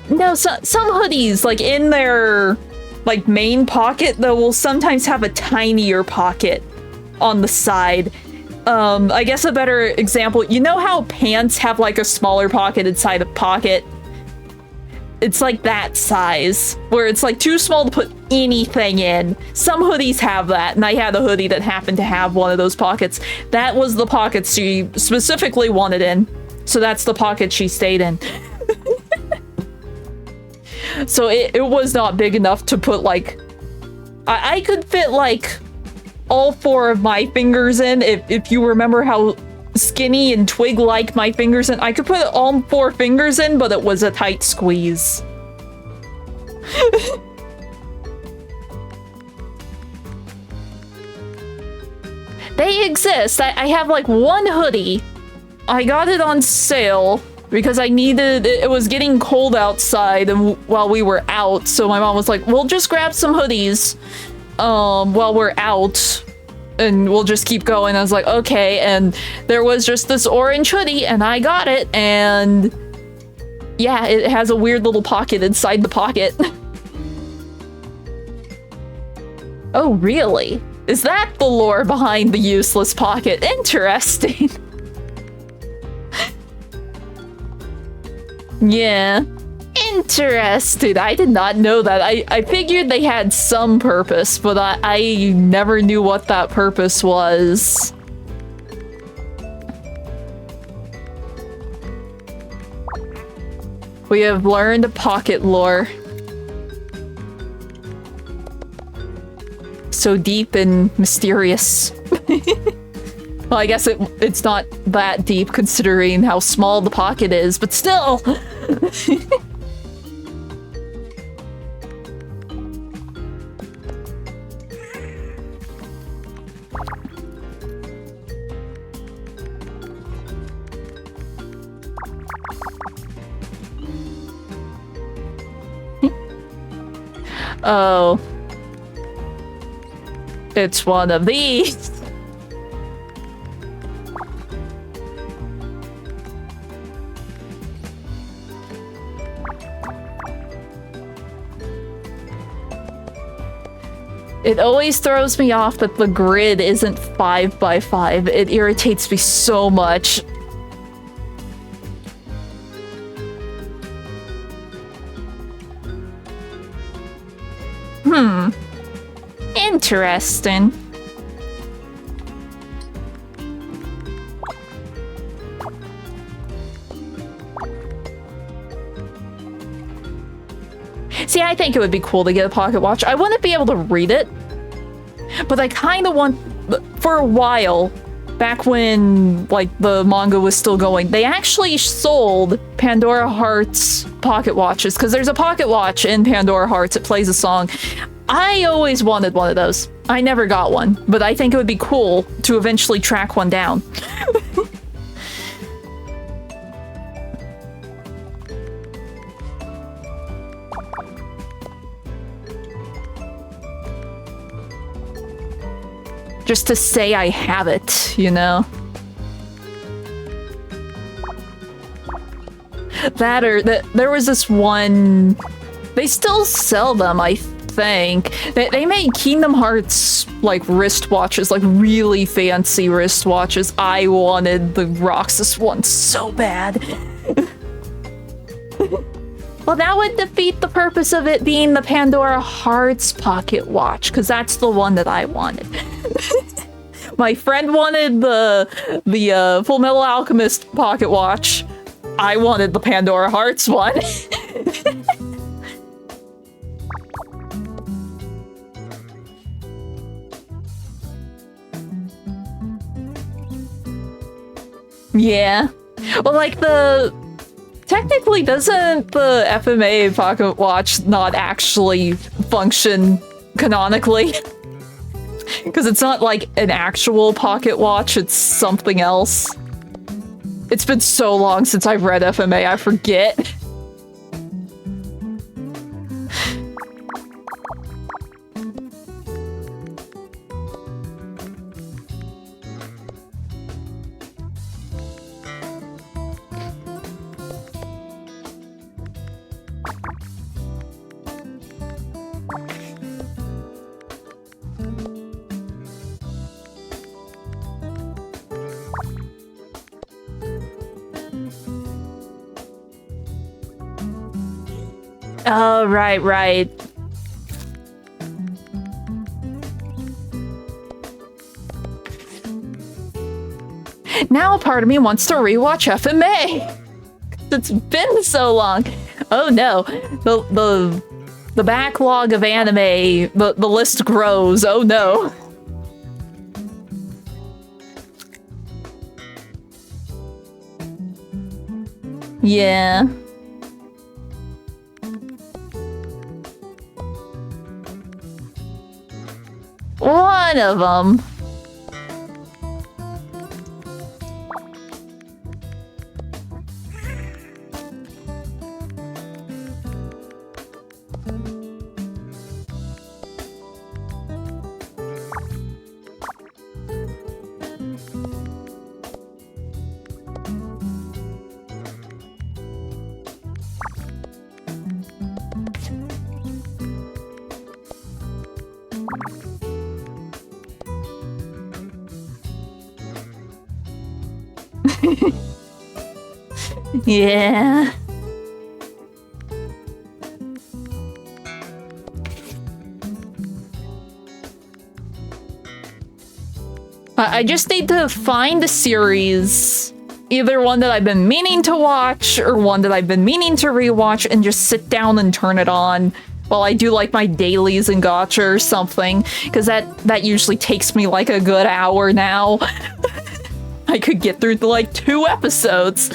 No, some hoodies, like in their like main pocket, though, will sometimes have a tinier pocket on the side. I guess a better example, you know how pants have like a smaller pocket inside a pocket? It's like that size, where it's like too small to put anything in. Some hoodies have that, and I had a hoodie that happened to have one of those pockets. That was the pocket she specifically wanted in, so that's the pocket she stayed in. So it was not big enough to put like... I could fit like all 4 of my fingers in, if you remember how skinny and twig-like my fingers in. I could put all 4 fingers in, but it was a tight squeeze. They exist. I have like one hoodie. I got it on sale because I needed... It was getting cold outside and while we were out, so my mom was like, we'll just grab some hoodies while we're out. And we'll just keep going. I was like, okay, and there was just this orange hoodie, and I got it, and yeah, it has a weird little pocket inside the pocket. Oh, really? Is that the lore behind the useless pocket? Interesting. Yeah. Interesting. I did not know that. I figured they had some purpose, but I never knew what that purpose was. We have learned pocket lore. So deep and mysterious. Well, I guess it's not that deep considering how small the pocket is, but still! Oh. It's one of these. It always throws me off that the grid isn't 5 by 5. It irritates me so much. Interesting. See, I think it would be cool to get a pocket watch. I wouldn't be able to read it, but I kind of want... For a while, back when, like, the manga was still going, they actually sold Pandora Hearts pocket watches, because there's a pocket watch in Pandora Hearts. It plays a song. I always wanted one of those. I never got one, but I think it would be cool to eventually track one down. Just to say I have it, you know? That or there was this one... They still sell them, I think. They made Kingdom Hearts, like, wristwatches, like, really fancy wristwatches. I wanted the Roxas one so bad. Well, that would defeat the purpose of it being the Pandora Hearts pocket watch, because that's the one that I wanted. My friend wanted the Full Metal Alchemist pocket watch. I wanted the Pandora Hearts one. Yeah. Well, like technically, doesn't the FMA pocket watch not actually function canonically? Because it's not like an actual pocket watch, it's something else. It's been so long since I've read FMA, I forget. Oh, right, right. Now a part of me wants to rewatch FMA. It's been so long. Oh no, the backlog of anime, the list grows. Oh no. Yeah. One of them. Yeah. I just need to find a series, either one that I've been meaning to watch or one that I've been meaning to rewatch, and just sit down and turn it on while I do like my dailies and gacha or something, because that usually takes me like a good hour now. I could get through like 2 episodes.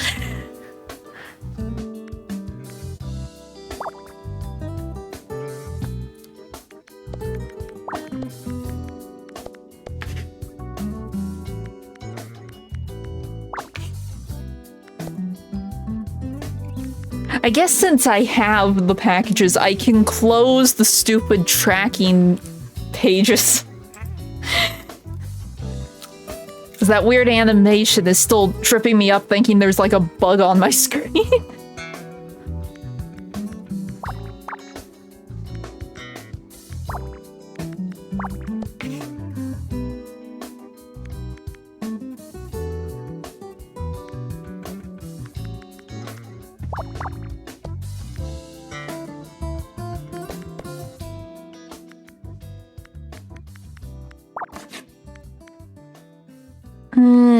I guess since I have the packages, I can close the stupid tracking pages. Because that weird animation is still tripping me up, thinking there's like a bug on my screen.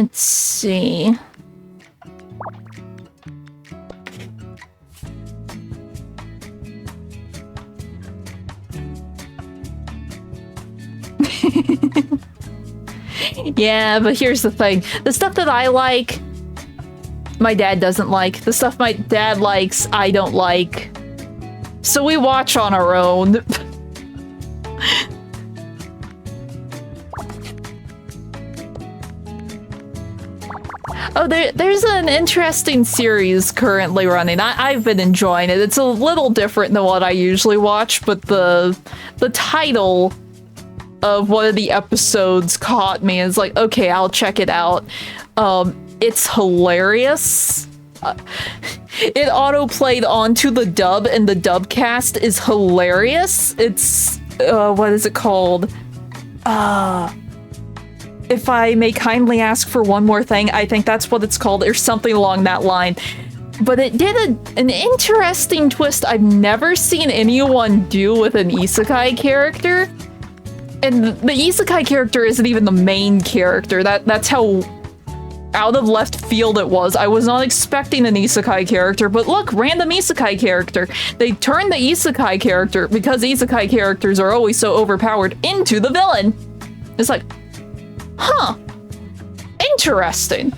Let's see. Yeah, but here's the thing. The stuff that I like, my dad doesn't like. The stuff my dad likes, I don't like. So we watch on our own. Oh, there's an interesting series currently running. I've been enjoying it. It's a little different than what I usually watch, but the title of one of the episodes caught me. It's like, okay, I'll check it out. It's hilarious. It auto-played onto the dub, and the dub cast is hilarious. It's, what is it called? If I may kindly ask for one more thing, I think that's what it's called, or something along that line. But it did an interesting twist I've never seen anyone do with an isekai character. And the isekai character isn't even the main character. That's how out of left field it was. I was not expecting an isekai character, but look, random isekai character. They turned the isekai character, because isekai characters are always so overpowered, into the villain. It's like, huh, interesting.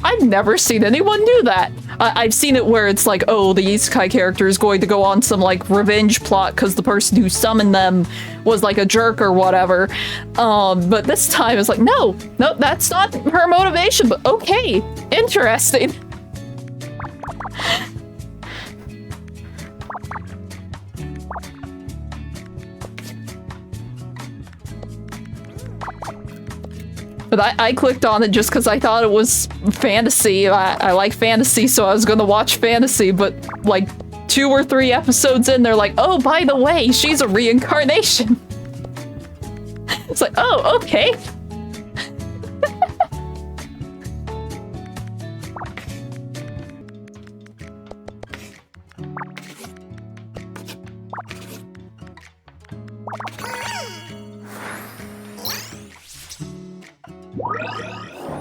I've never seen anyone do that. I've seen it where it's like, oh, the isekai character is going to go on some like revenge plot because the person who summoned them was like a jerk or whatever. But this time it's like, no, that's not her motivation, but okay, interesting. But I clicked on it just because I thought it was fantasy. I like fantasy, so I was going to watch fantasy, but like 2 or 3 episodes in, they're like, oh, by the way, she's a reincarnation. It's like, oh, okay.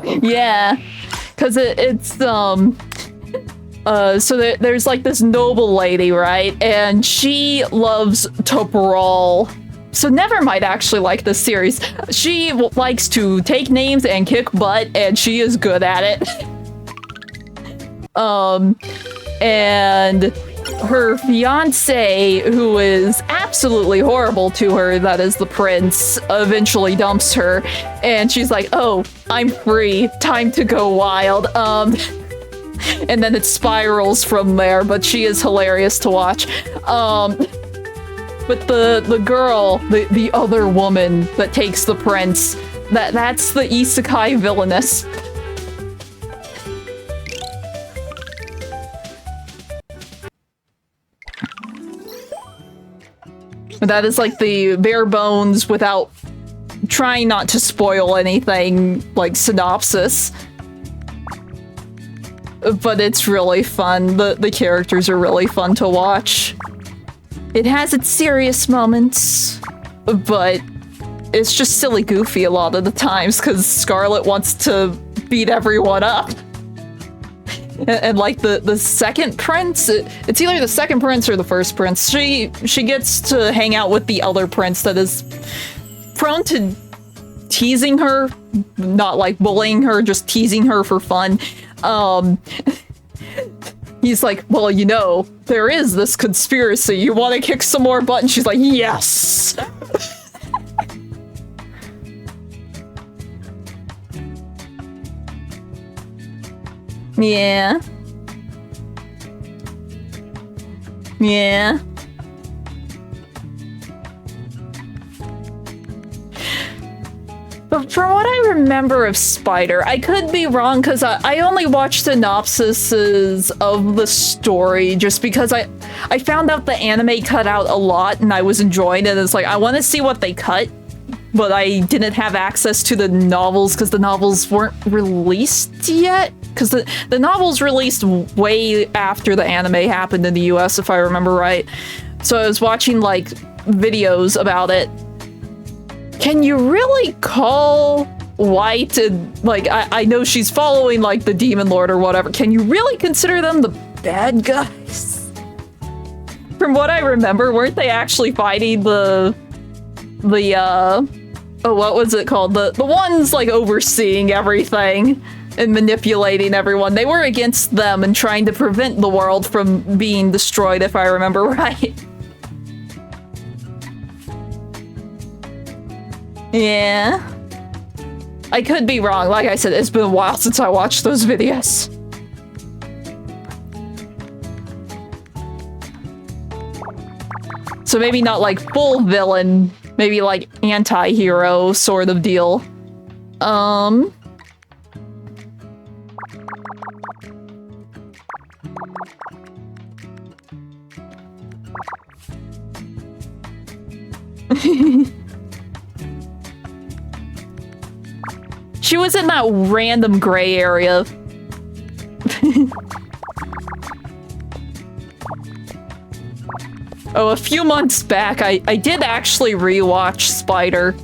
Yeah, because there's like this noble lady, right? And she loves to brawl. So Never might actually like this series. She likes to take names and kick butt, and she is good at it. And her fiance, who is absolutely horrible to her, that is the prince, eventually dumps her, and she's like, oh, I'm free, time to go wild. And then it spirals from there, but she is hilarious to watch. But the girl, the other woman that takes the prince, that's the isekai villainess. That is like the bare bones, without trying not to spoil anything, like synopsis. But it's really fun. The characters are really fun to watch. It has its serious moments, but it's just silly goofy a lot of the times because Scarlet wants to beat everyone up. And like the second prince, it's either the second prince or the first prince. She gets to hang out with the other prince that is prone to teasing her, not like bullying her, just teasing her for fun. He's like, well, you know, there is this conspiracy. You want to kick some more butt? And she's like, yes. Yeah. Yeah. But from what I remember of Spider, I could be wrong because I only watched synopsises of the story just because I found out the anime cut out a lot and I was enjoying it. It's like, I want to see what they cut, but I didn't have access to the novels because the novels weren't released yet. Because the novels released way after the anime happened in the US, if I remember right. So I was watching like videos about it. Can you really call White and like I know she's following like the Demon Lord or whatever. Can you really consider them the bad guys? From what I remember, weren't they actually fighting the oh, what was it called? The ones like overseeing everything and manipulating everyone. They were against them and trying to prevent the world from being destroyed, if I remember right. Yeah. I could be wrong. Like I said, it's been a while since I watched those videos. So maybe not like full villain, maybe like anti-hero sort of deal. She was in that random gray area. Oh, a few months back, I did actually rewatch Spider.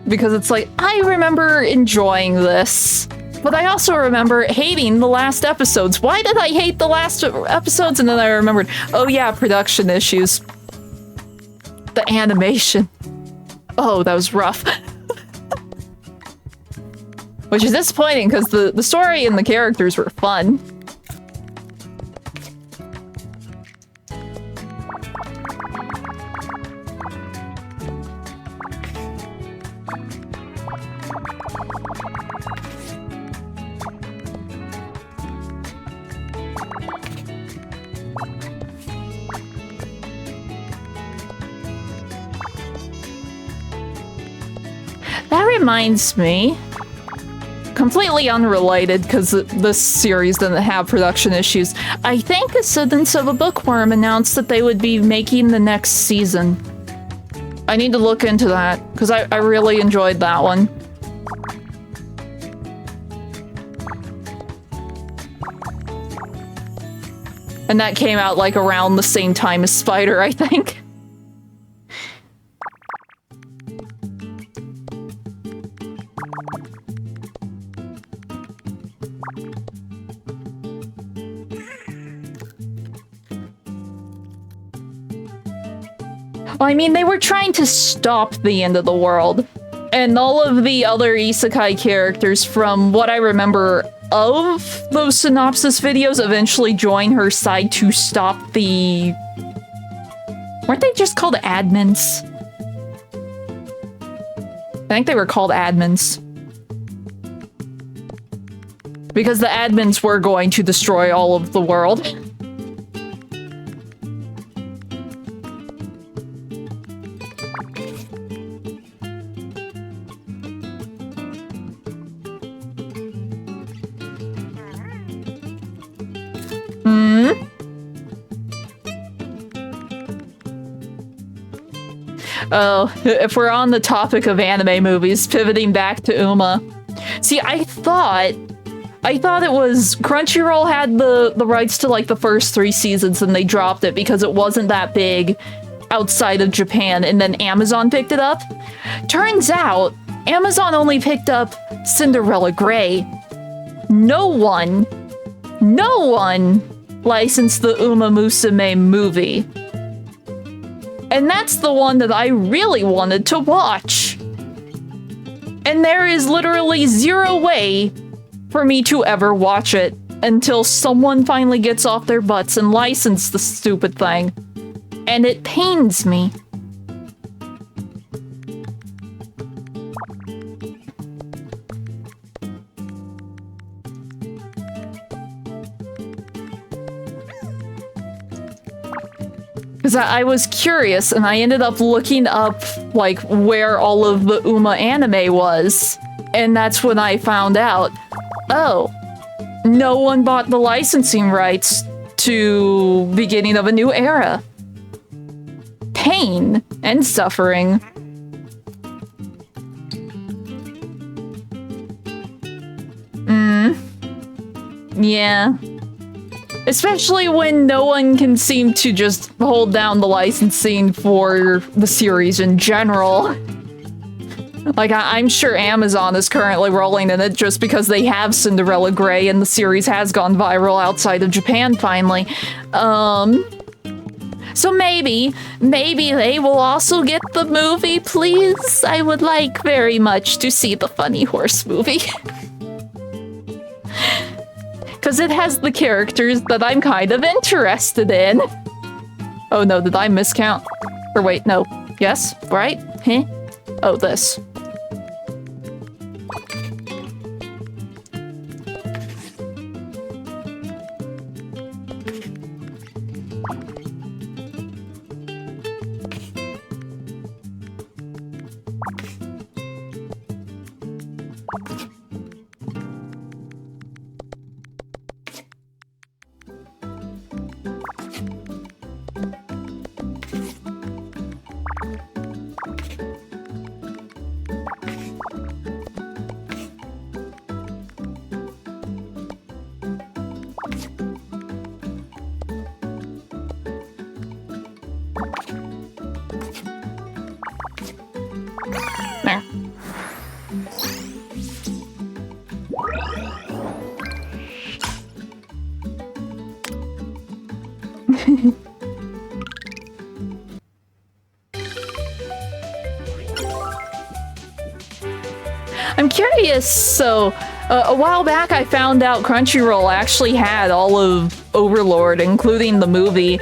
Because it's like, I remember enjoying this. But I also remember hating the last episodes. Why did I hate the last episodes? And then I remembered, oh yeah, production issues. The animation. Oh, that was rough. Which is disappointing because the story and the characters were fun. That reminds me, completely unrelated because this series didn't have production issues. I think Ascendance of a Bookworm announced that they would be making the next season. I need to look into that because I really enjoyed that one. And that came out like around the same time as Spider, I think. Well, I mean, they were trying to stop the end of the world. And all of the other isekai characters, from what I remember of those synopsis videos, eventually join her side to stop the... Weren't they just called admins? I think they were called admins. Because the admins were going to destroy all of the world. Oh, if we're on the topic of anime movies, pivoting back to Uma. See, I thought it was Crunchyroll had the rights to like the first 3 seasons and they dropped it because it wasn't that big outside of Japan, and then Amazon picked it up. Turns out, Amazon only picked up Cinderella Grey. No one licensed the Uma Musume movie. And that's the one that I really wanted to watch. And there is literally zero way for me to ever watch it until someone finally gets off their butts and licenses the stupid thing. And it pains me. Because I was curious, and I ended up looking up, like, where all of the Uma anime was. And that's when I found out, oh, no one bought the licensing rights to Beginning of a New Era. Pain and suffering. Yeah. Especially when no one can seem to just hold down the licensing for the series in general. Like, I'm sure Amazon is currently rolling in it just because they have Cinderella Grey and the series has gone viral outside of Japan finally. So maybe they will also get the movie, please? I would like very much to see the Funny Horse movie. Because it has the characters that I'm kind of interested in. Oh no, did I miscount? Or wait, no. Yes? Right? Huh? Oh, this. There. I'm curious, so a while back I found out Crunchyroll actually had all of Overlord, including the movie,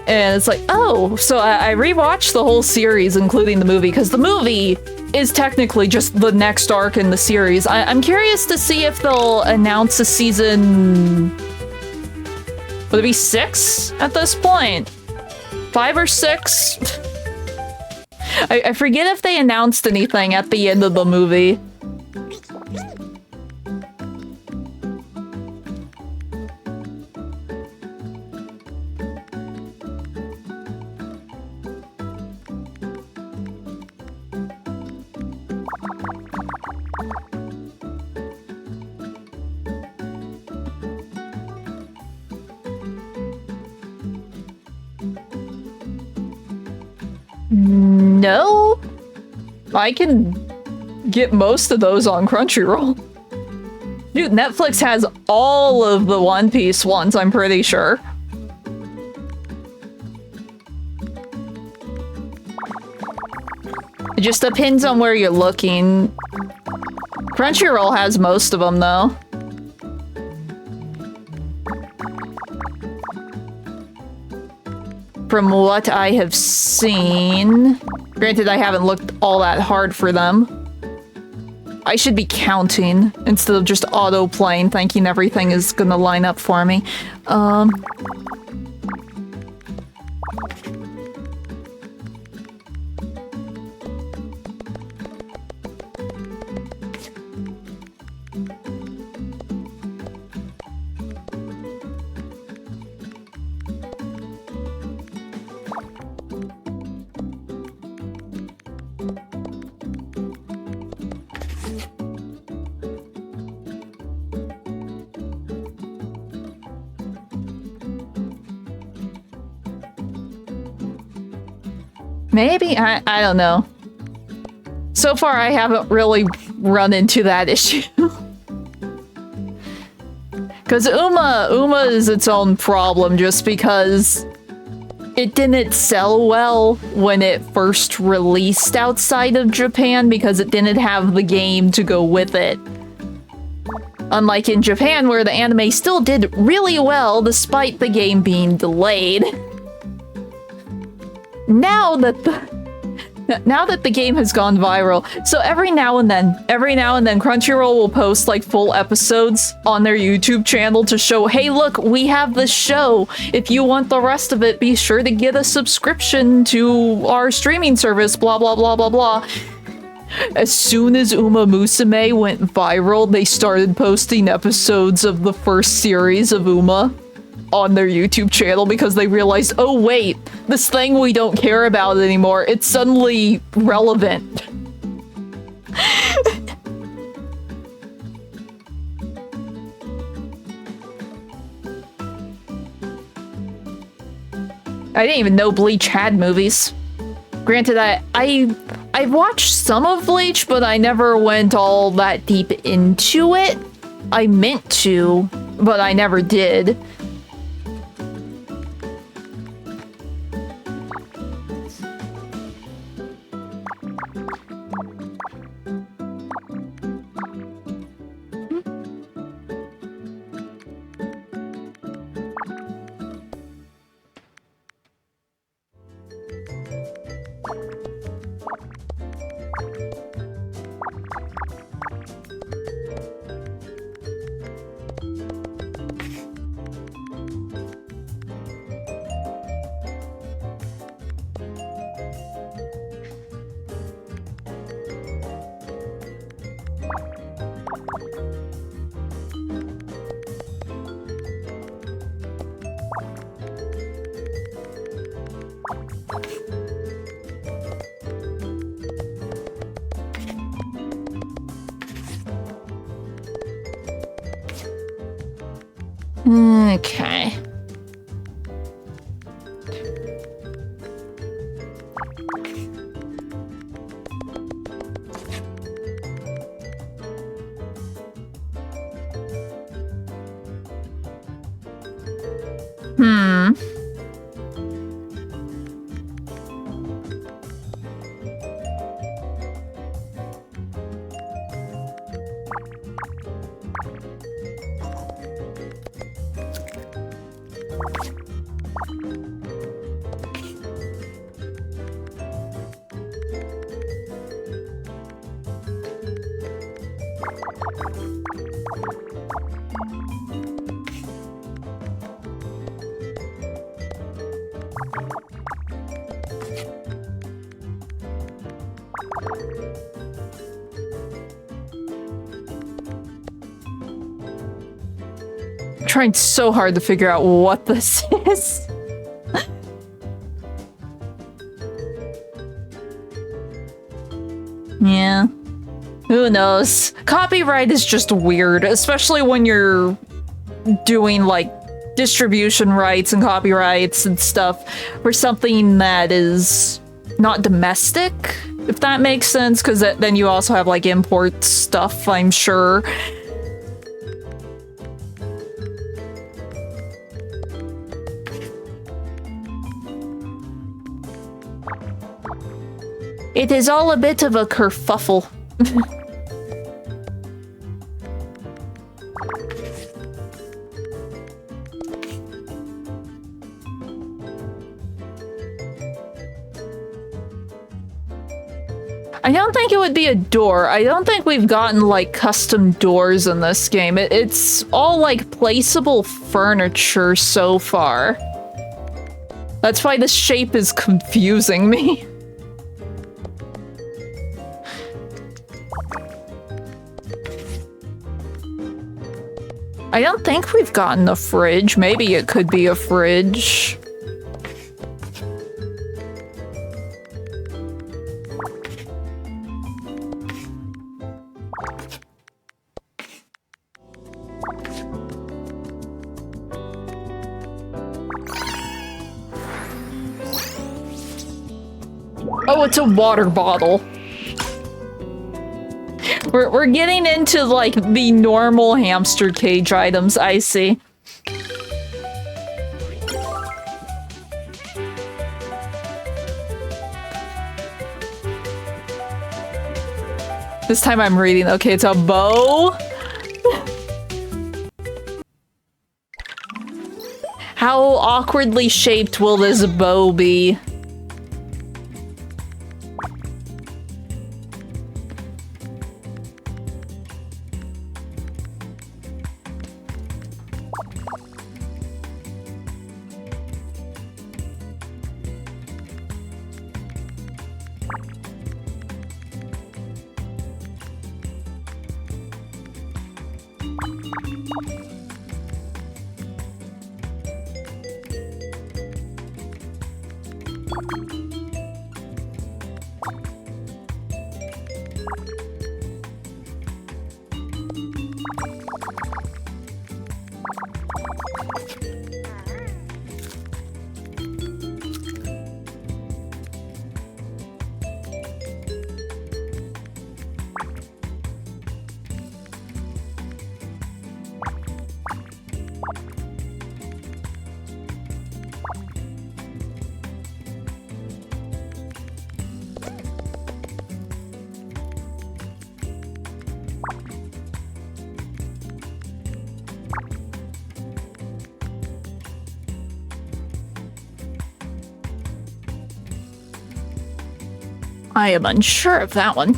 and it's like, oh, so I rewatched the whole series, including the movie, because the movie is technically just the next arc in the series. I'm curious to see if they'll announce a season... Would it be 6 at this point? 5 or 6? I forget if they announced anything at the end of the movie. No? I can get most of those on Crunchyroll. Dude, Netflix has all of the One Piece ones, I'm pretty sure. It just depends on where you're looking. Crunchyroll has most of them, though. From what I have seen. Granted, I haven't looked all that hard for them. I should be counting instead of just auto-playing, thinking everything is gonna line up for me. Maybe? I don't know. So far, I haven't really run into that issue. Because Uma is its own problem just because it didn't sell well when it first released outside of Japan because it didn't have the game to go with it. Unlike in Japan where the anime still did really well despite the game being delayed. Now that the game has gone viral, so every now and then, Crunchyroll will post like full episodes on their YouTube channel to show, hey look, we have this show. If you want the rest of it, be sure to get a subscription to our streaming service, blah blah blah blah blah. As soon as Uma Musume went viral, they started posting episodes of the first series of Uma on their YouTube channel because they realized, oh wait, this thing we don't care about anymore, it's suddenly relevant. I didn't even know Bleach had movies. Granted, I've watched some of Bleach, but I never went all that deep into it. I meant to, but I never did. Okay. Trying so hard to figure out what this is. Yeah. Who knows? Copyright is just weird, especially when you're doing like distribution rights and copyrights and stuff for something that is not domestic. if that makes sense, because then you also have like import stuff, I'm sure. It is all a bit of a kerfuffle. I don't think it would be a door. I don't think we've gotten, like, custom doors in this game. It's all, like, placeable furniture so far. That's why the shape is confusing me. I don't think we've gotten a fridge. Maybe it could be a fridge. Oh, it's a water bottle. We're getting into, like, the normal hamster cage items, I see. This time I'm reading. Okay, it's a bow. How awkwardly shaped will this bow be? I am unsure of that one.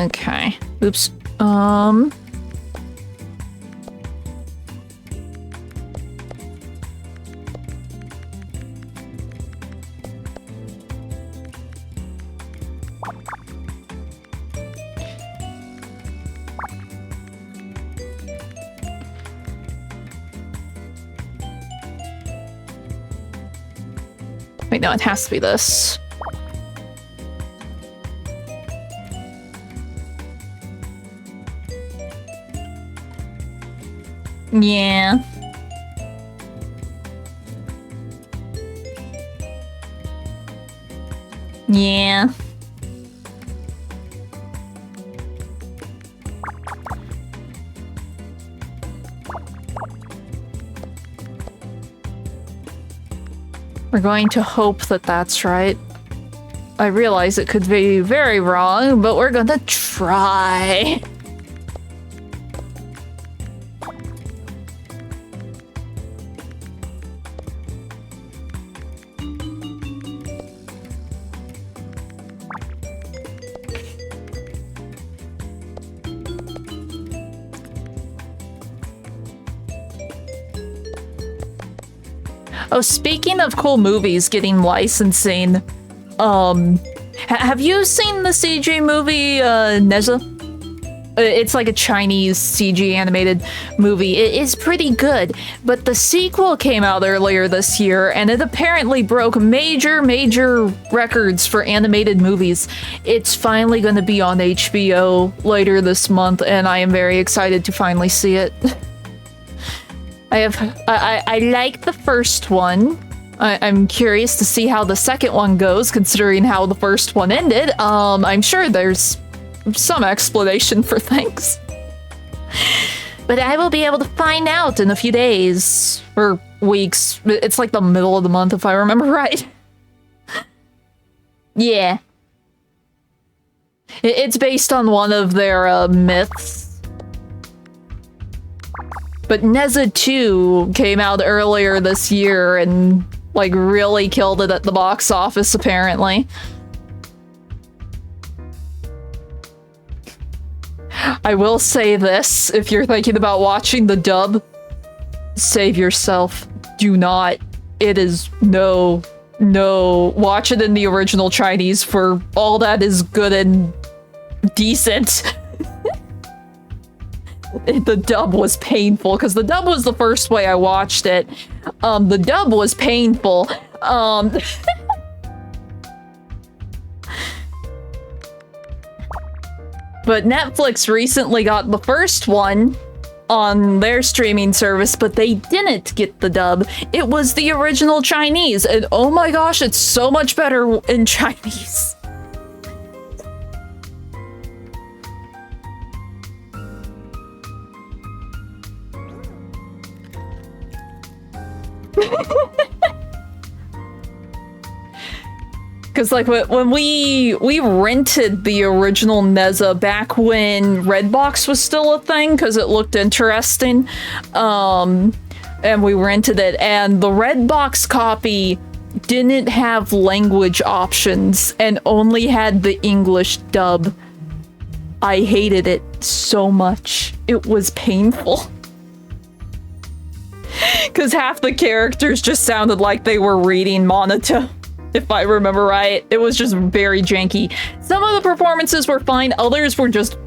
Okay. Oops. Wait, no, it has to be this. Yeah. Yeah. We're going to hope that that's right. I realize it could be very wrong, but we're gonna try. Oh, speaking of cool movies getting licensing, have you seen the CG movie, Neza? It's like a Chinese CG animated movie. It is pretty good, but the sequel came out earlier this year, and it apparently broke major records for animated movies. It's finally going to be on HBO later this month, and I am very excited to finally see it. I like the first one. I'm curious to see how the second one goes, considering how the first one ended. I'm sure there's some explanation for things. But I will be able to find out in a few days or weeks. It's like the middle of the month, if I remember right. Yeah. It's based on one of their myths. But Neza 2 came out earlier this year and like really killed it at the box office, apparently. I will say this, if you're thinking about watching the dub, save yourself. Do not. It is no. Watch it in the original Chinese for all that is good and decent. The dub was painful, because the dub was the first way I watched it. The dub was painful. But Netflix recently got the first one on their streaming service, but they didn't get the dub. It was the original Chinese, and oh my gosh, it's so much better in Chinese. Because like when we rented the original Neza back when Redbox was still a thing, because it looked interesting, and we rented it, and the Redbox copy didn't have language options and only had the English dub. I hated it so much. It was painful. Because half the characters just sounded like they were reading Monotone. If I remember right. It was just very janky. Some of the performances were fine, others were just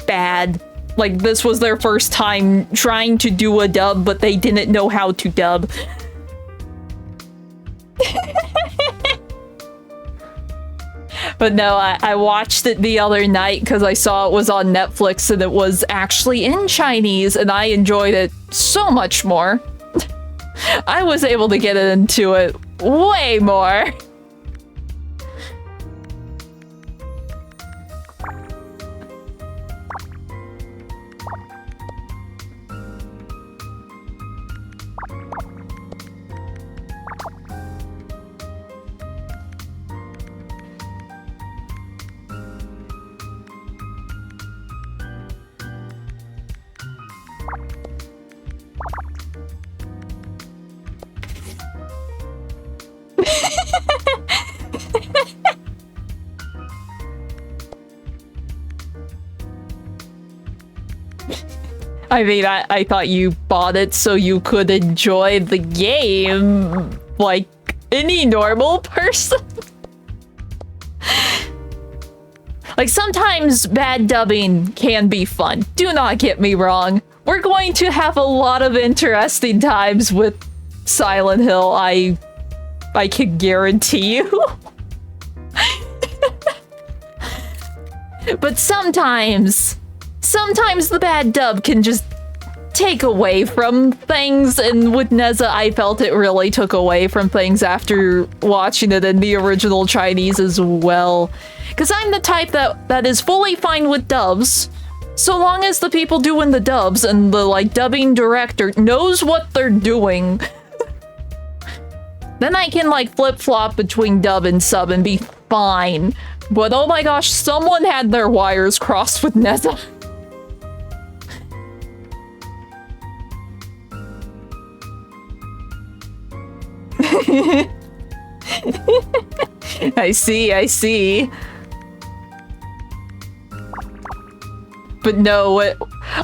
bad. Like, this was their first time trying to do a dub, but they didn't know how to dub. But no, I watched it the other night because I saw it was on Netflix and it was actually in Chinese, and I enjoyed it so much more. I was able to get into it way more. I mean, I thought you bought it so you could enjoy the game like any normal person. Like, sometimes bad dubbing can be fun. Do not get me wrong. We're going to have a lot of interesting times with Silent Hill, I can guarantee you. But sometimes the bad dub can just take away from things, and with Neza, I felt it really took away from things after watching it in the original Chinese as well. Because I'm the type that is fully fine with dubs, so long as the people doing the dubs and the, like, dubbing director knows what they're doing. Then I can, like, flip-flop between dub and sub and be fine. But oh my gosh, someone had their wires crossed with Neza. I see. But no,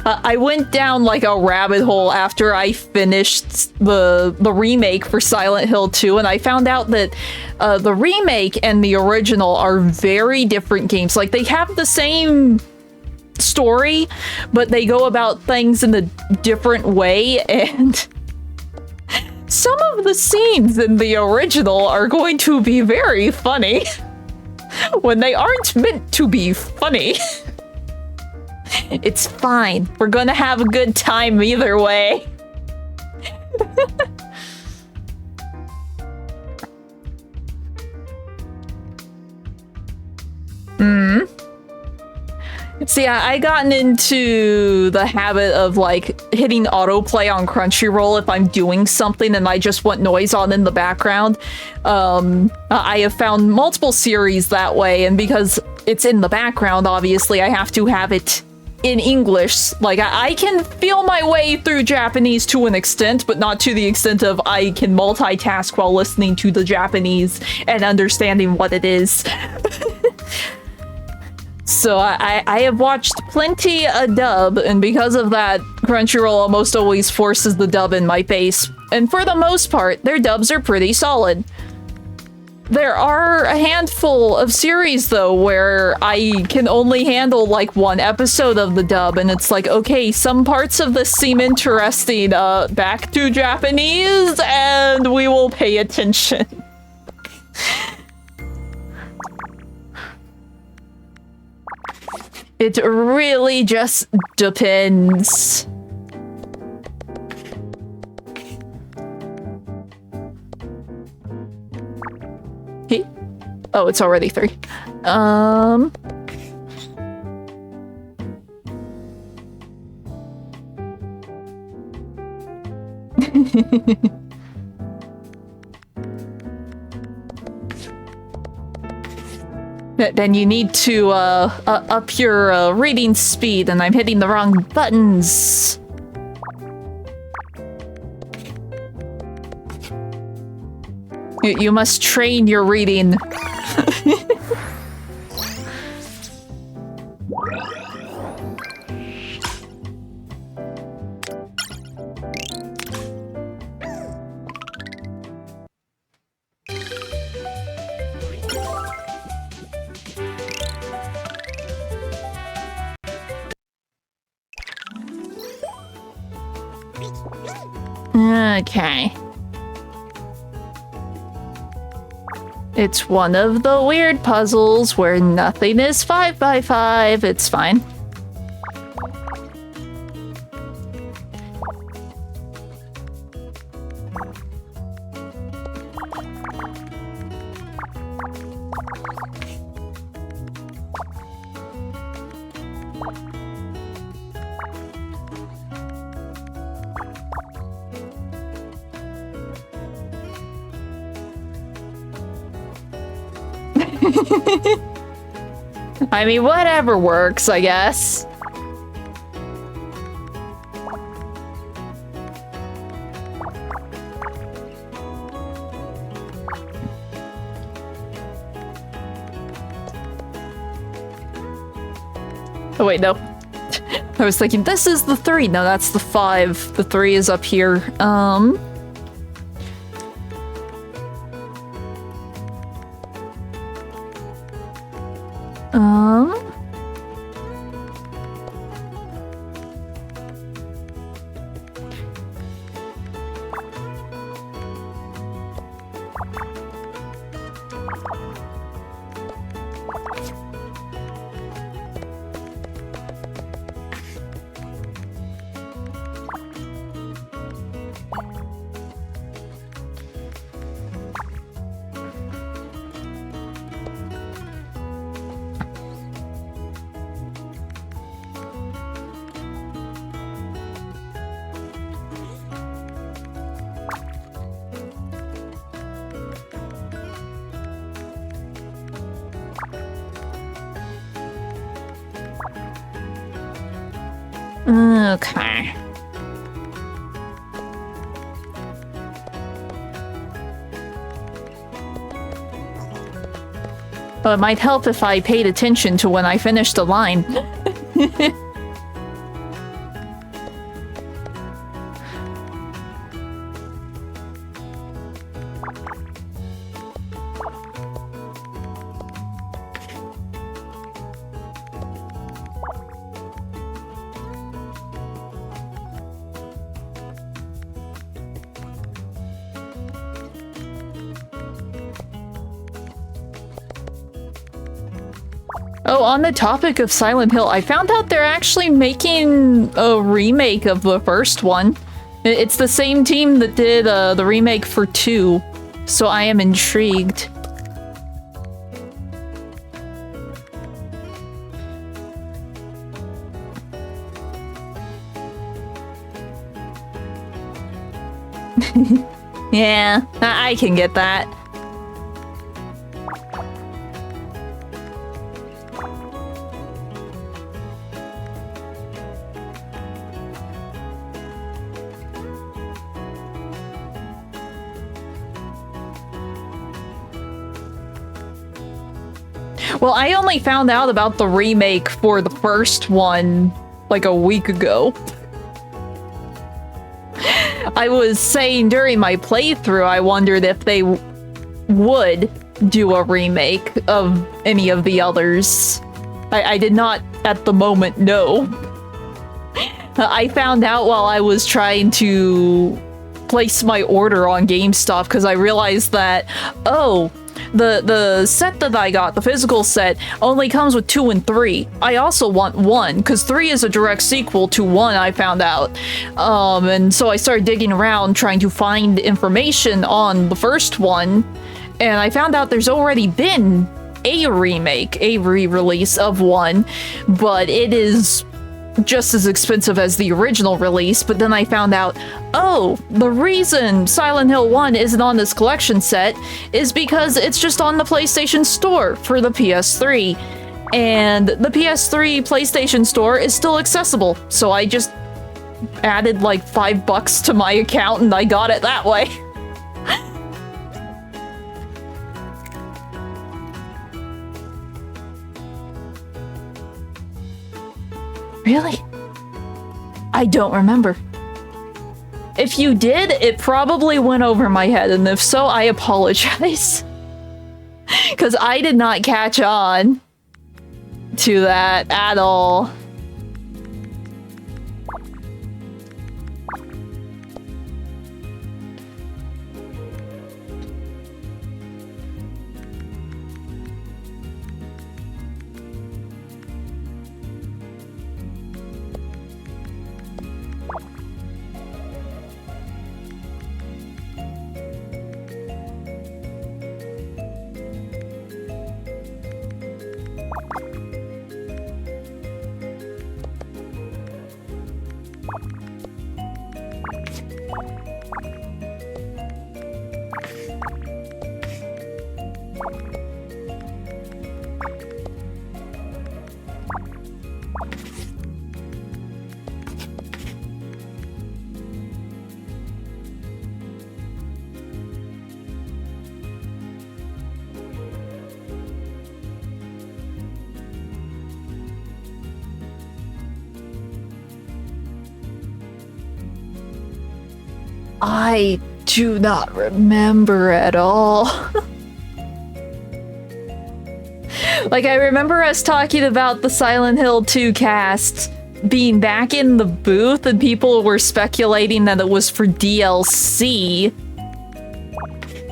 I went down like a rabbit hole after I finished the remake for Silent Hill 2, and I found out that the remake and the original are very different games. Like, they have the same story, but they go about things in a different way, and some of the scenes in the original are going to be very funny when they aren't meant to be funny. It's fine. We're gonna have a good time either way. See, I gotten into the habit of like hitting autoplay on Crunchyroll if I'm doing something and I just want noise on in the background. I have found multiple series that way, and because it's in the background, obviously I have to have it in English. Like, I can feel my way through Japanese to an extent, but not to the extent of I can multitask while listening to the Japanese and understanding what it is. So I have watched plenty a dub, and because of that, Crunchyroll almost always forces the dub in my face. And for the most part, their dubs are pretty solid. There are a handful of series, though, where I can only handle, like, one episode of the dub, and it's like, okay, some parts of this seem interesting, back to Japanese, and we will pay attention. It really just depends. Oh, it's already 3. Then you need to up your reading speed, and I'm hitting the wrong buttons. You must train your reading. Okay. It's one of the weird puzzles where nothing is 5 by 5. It's fine. I mean, whatever works, I guess. Oh wait, no. I was thinking, this is the 3. No, that's the 5. The 3 is up here. Okay. But it might help if I paid attention to when I finished the line. Oh, on the topic of Silent Hill, I found out they're actually making a remake of the first one. It's the same team that did the remake for 2, so I am intrigued. Yeah, I can get that. Well, I only found out about the remake for the first one like a week ago. I was saying during my playthrough, I wondered if they would do a remake of any of the others. I did not at the moment know. I found out while I was trying to place my order on GameStop because I realized that, oh, the set that I got, the physical set, only comes with 2 and 3. I also want 1, because 3 is a direct sequel to 1, I found out. And so I started digging around trying to find information on the first one, and I found out there's already been a remake, a re-release of 1, but it is just as expensive as the original release. But then I found out, oh, the reason Silent Hill 1 isn't on this collection set is because it's just on the PlayStation Store for the PS3. And the PS3 PlayStation Store is still accessible, so I just added like $5 to my account and I got it that way. Really? I don't remember. If you did, it probably went over my head, and if so, I apologize. Because I did not catch on to that at all. I do not remember at all. Like, I remember us talking about the Silent Hill 2 cast being back in the booth and people were speculating that it was for DLC.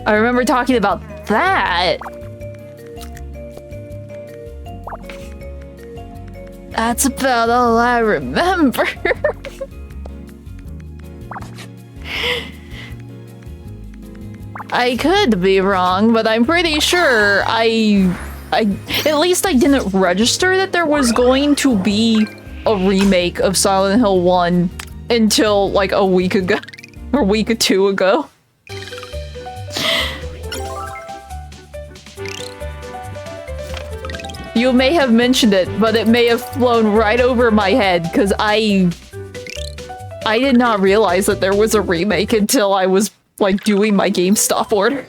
I remember talking about that. That's about all I remember. I could be wrong, but I'm pretty sure at least I didn't register that there was going to be a remake of Silent Hill 1 until like a week ago, or a week or 2 ago. You may have mentioned it, but it may have flown right over my head, because I did not realize that there was a remake until I was, like, doing my GameStop order.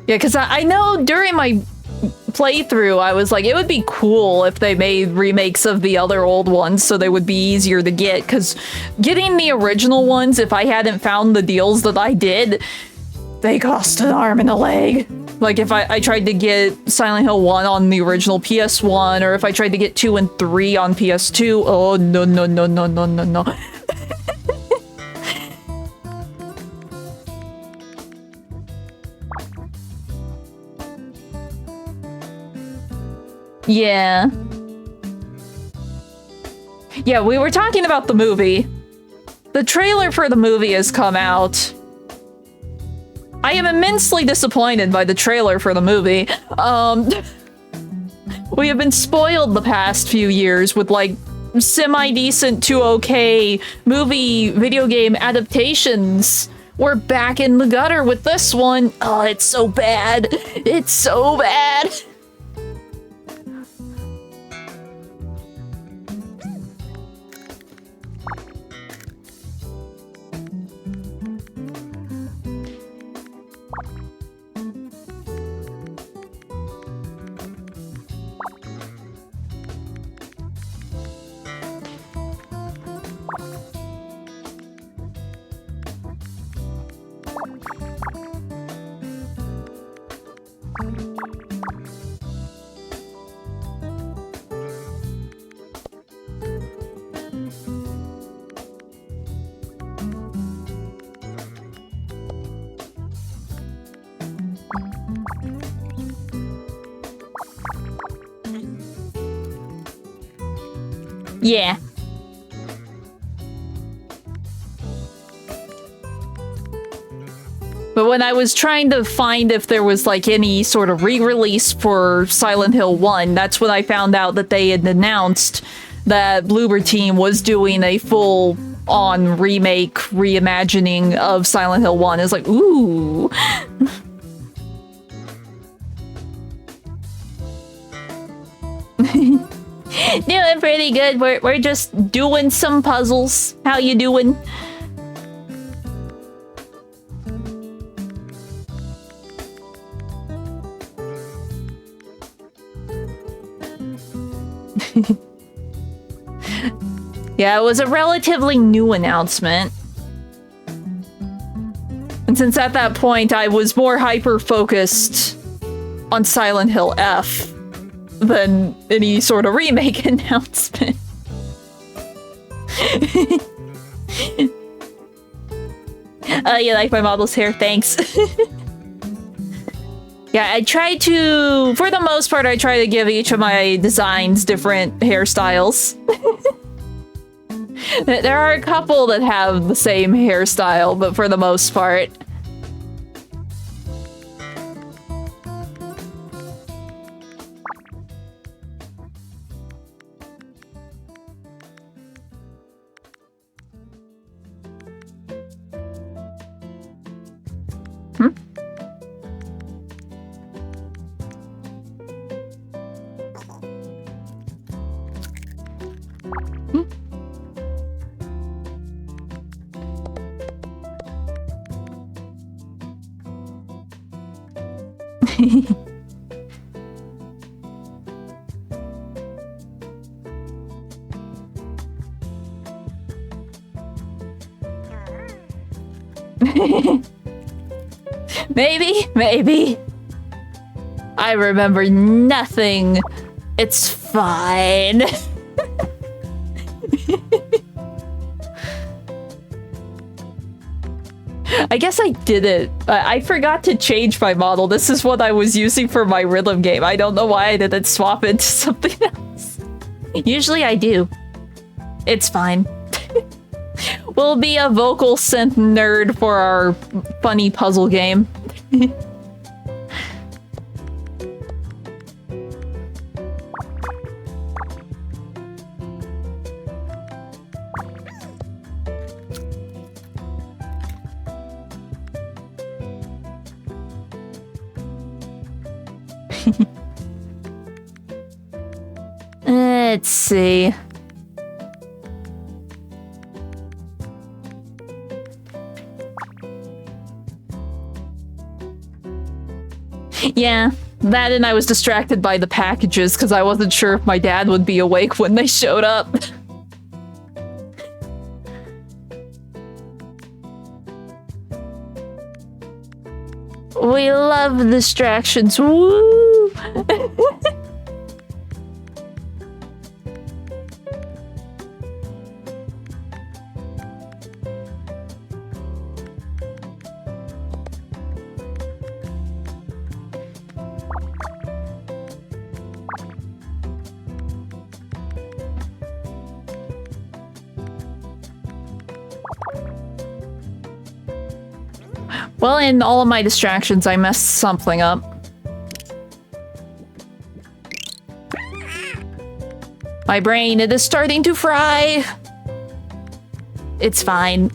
Yeah, because I know during my playthrough, I was like, it would be cool if they made remakes of the other old ones so they would be easier to get, because getting the original ones, if I hadn't found the deals that I did, they cost an arm and a leg. Like if I tried to get Silent Hill 1 on the original PS1, or if I tried to get 2 and 3 on PS2, oh no no no no no no no. Yeah. Yeah, we were talking about the movie. The trailer for the movie has come out. I am immensely disappointed by the trailer for the movie. We have been spoiled the past few years with like semi-decent to okay movie video game adaptations. We're back in the gutter with this one. Oh, it's so bad. It's so bad. Yeah. But when I was trying to find if there was like any sort of re-release for Silent Hill 1, that's when I found out that they had announced that Bloober Team was doing a full-on remake, reimagining of Silent Hill 1. It's like, ooh. Doing pretty good. We're just doing some puzzles. How you doing? Yeah, it was a relatively new announcement. And since at that point I was more hyper-focused on Silent Hill F than any sort of remake announcement. You like my model's hair? Thanks. Yeah, I try to, for the most part, I try to give each of my designs different hairstyles. There are a couple that have the same hairstyle, but for the most part. Maybe. I remember nothing. It's fine. I guess I did it. I forgot to change my model. This is what I was using for my rhythm game. I don't know why I didn't swap it to something else. Usually I do. It's fine. We'll be a vocal synth nerd for our funny puzzle game. Let's see. Yeah, that and I was distracted by the packages because I wasn't sure if my dad would be awake when they showed up. We love distractions. Woo! Well, in all of my distractions, I messed something up. My brain, it is starting to fry. It's fine.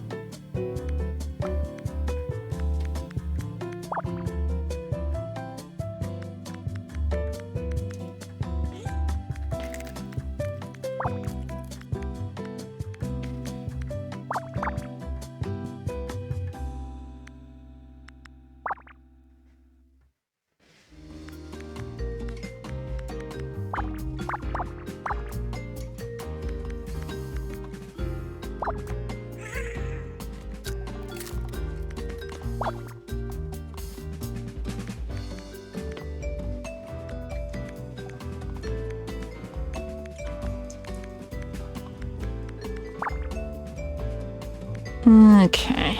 Okay.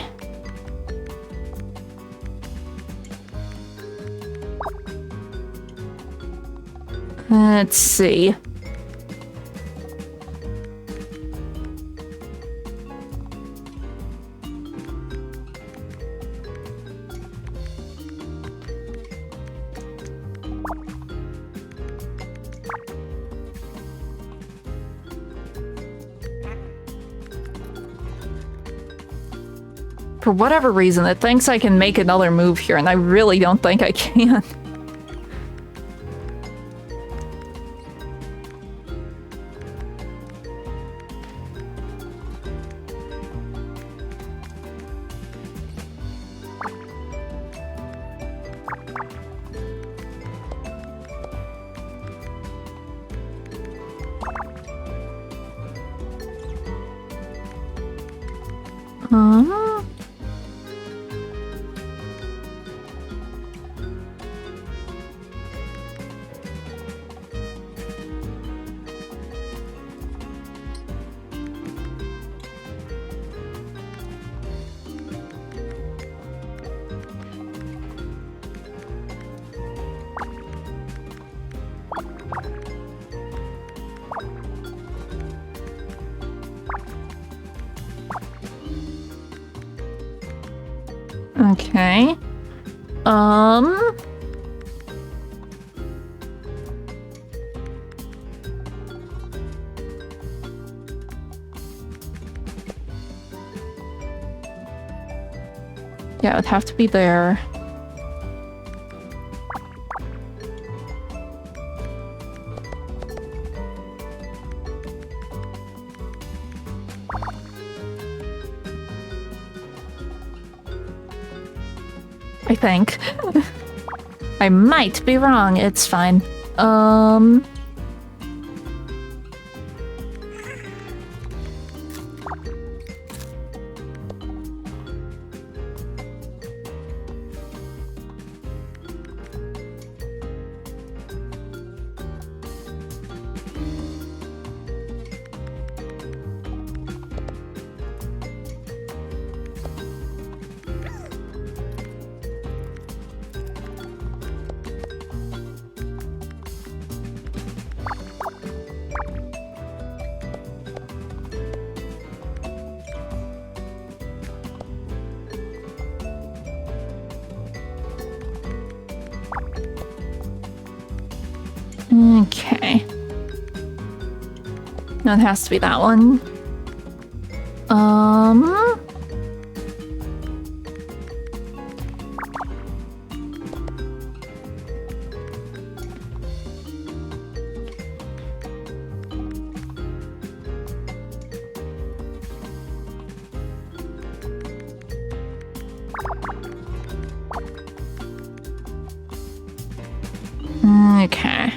Let's see. For whatever reason, it thinks I can make another move here, and I really don't think I can. Okay. Yeah, it would have to be there. I think. I might be wrong. It's fine. Okay. No, it has to be that one. Okay.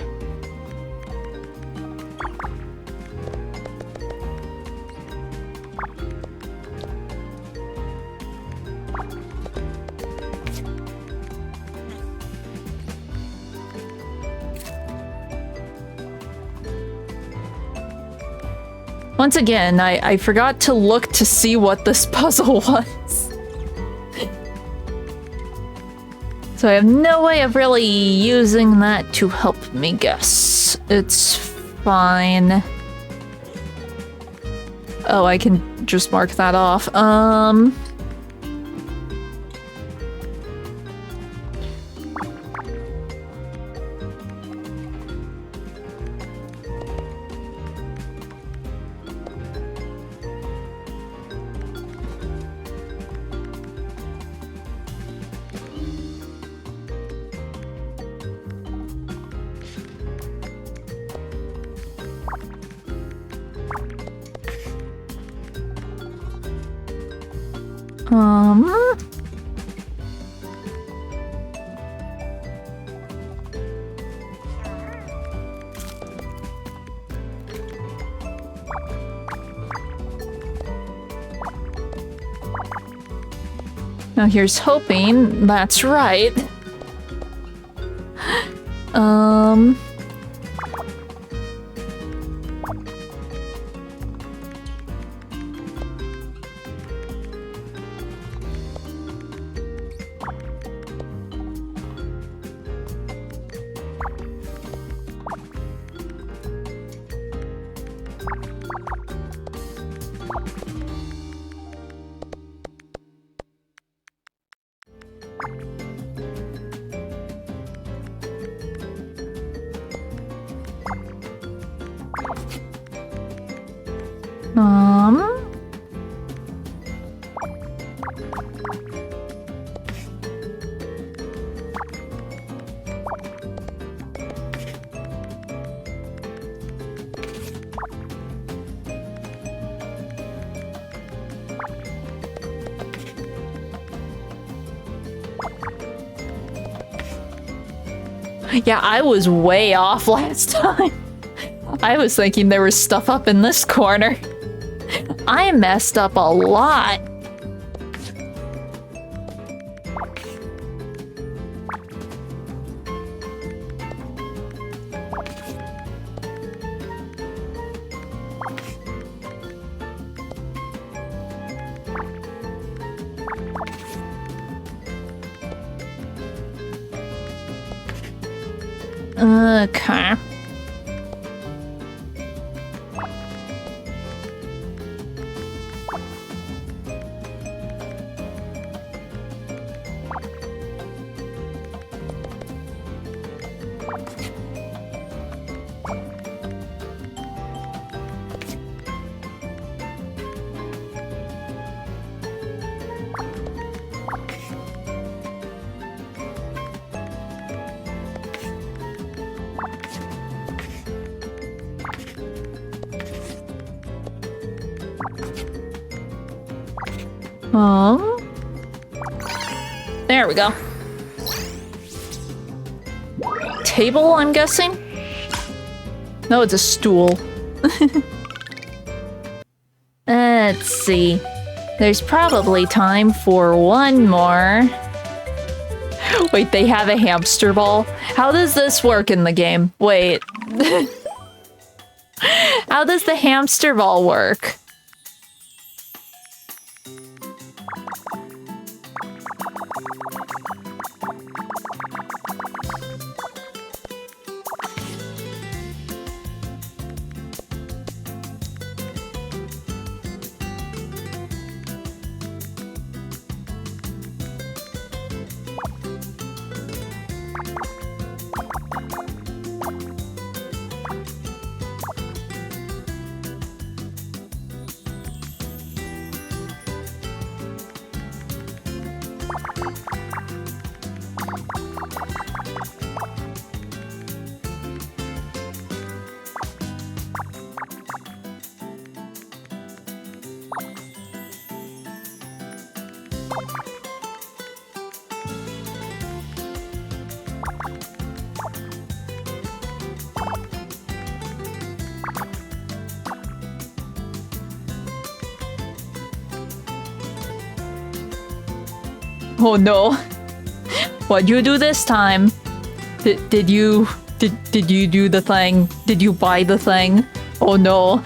Once again, I forgot to look to see what this puzzle was. So I have no way of really using that to help me guess. It's fine. Oh, I can just mark that off. Now here's hoping that's right. Yeah, I was way off last time. I was thinking there was stuff up in this corner. I messed up a lot. Okay. There we go. Table, I'm guessing? No, it's a stool. Let's see. There's probably time for one more. Wait, they have a hamster ball? How does this work in the game? Wait. How does the hamster ball work? Oh no. What'd you do this time? Did you do the thing? Did you buy the thing? Oh no.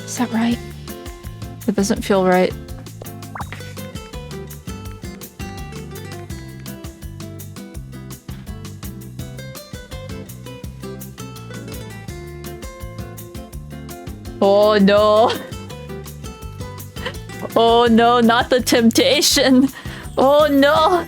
Is that right? It doesn't feel right. Oh no. Oh no, not the temptation. Oh no.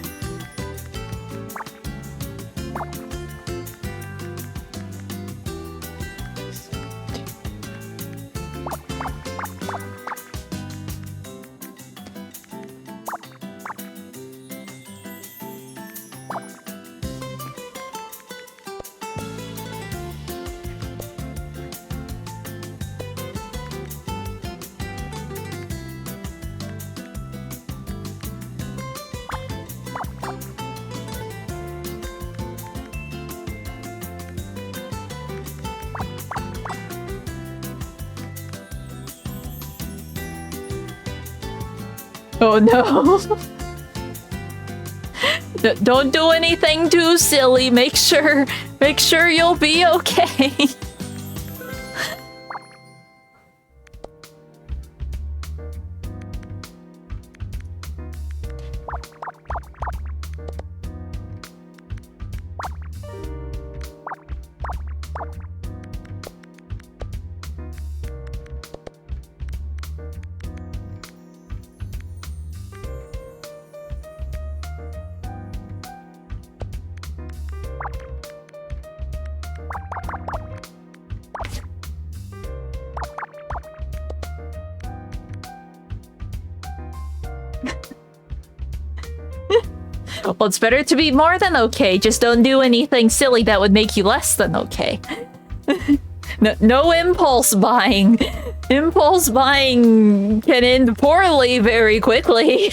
Oh no. Don't do anything too silly. Make sure you'll be okay. Well, it's better to be more than okay. Just don't do anything silly that would make you less than okay. No impulse buying. Impulse buying can end poorly very quickly.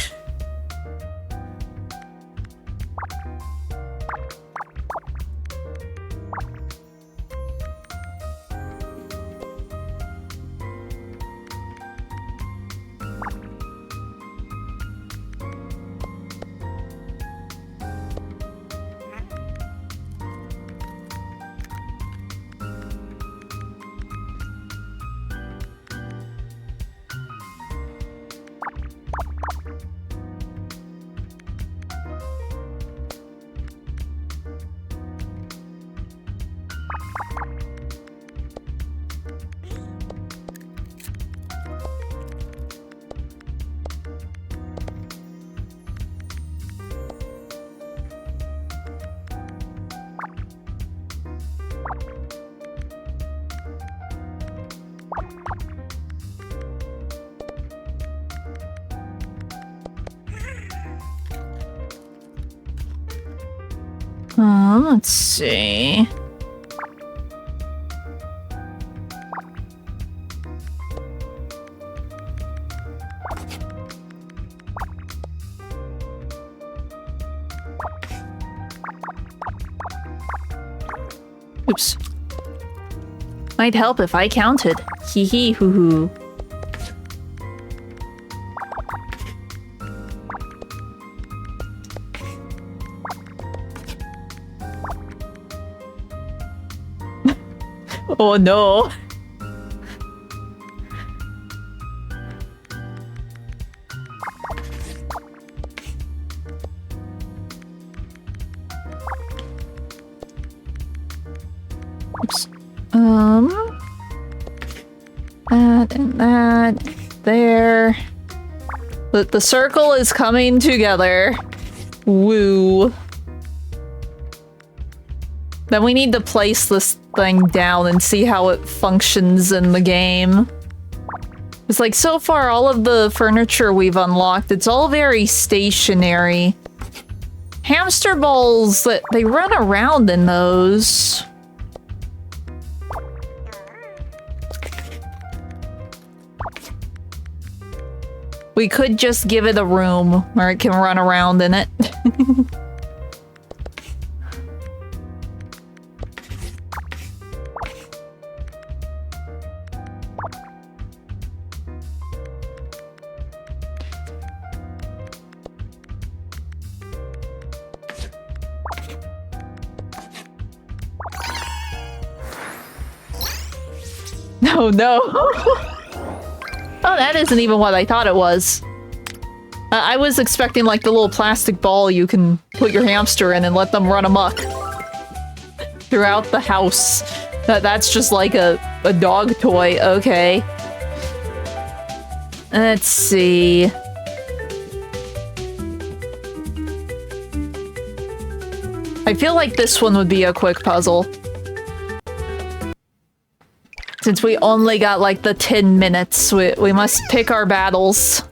Let's see. Oops. Might help if I counted. Hee hee hoo hoo. Oh no. Oops. That and that. There. The circle is coming together. Woo. Then we need to place this thing down and see how it functions in the game. It's like, so far, all of the furniture we've unlocked, it's all very stationary. Hamster balls, they run around in those. We could just give it a room where it can run around in it. Oh no. Oh, that isn't even what I thought it was. I was expecting like the little plastic ball you can put your hamster in and let them run amok throughout the house. That's just like a dog toy. Okay. Let's see. I feel like this one would be a quick puzzle. Since we only got like the 10 minutes, we must pick our battles.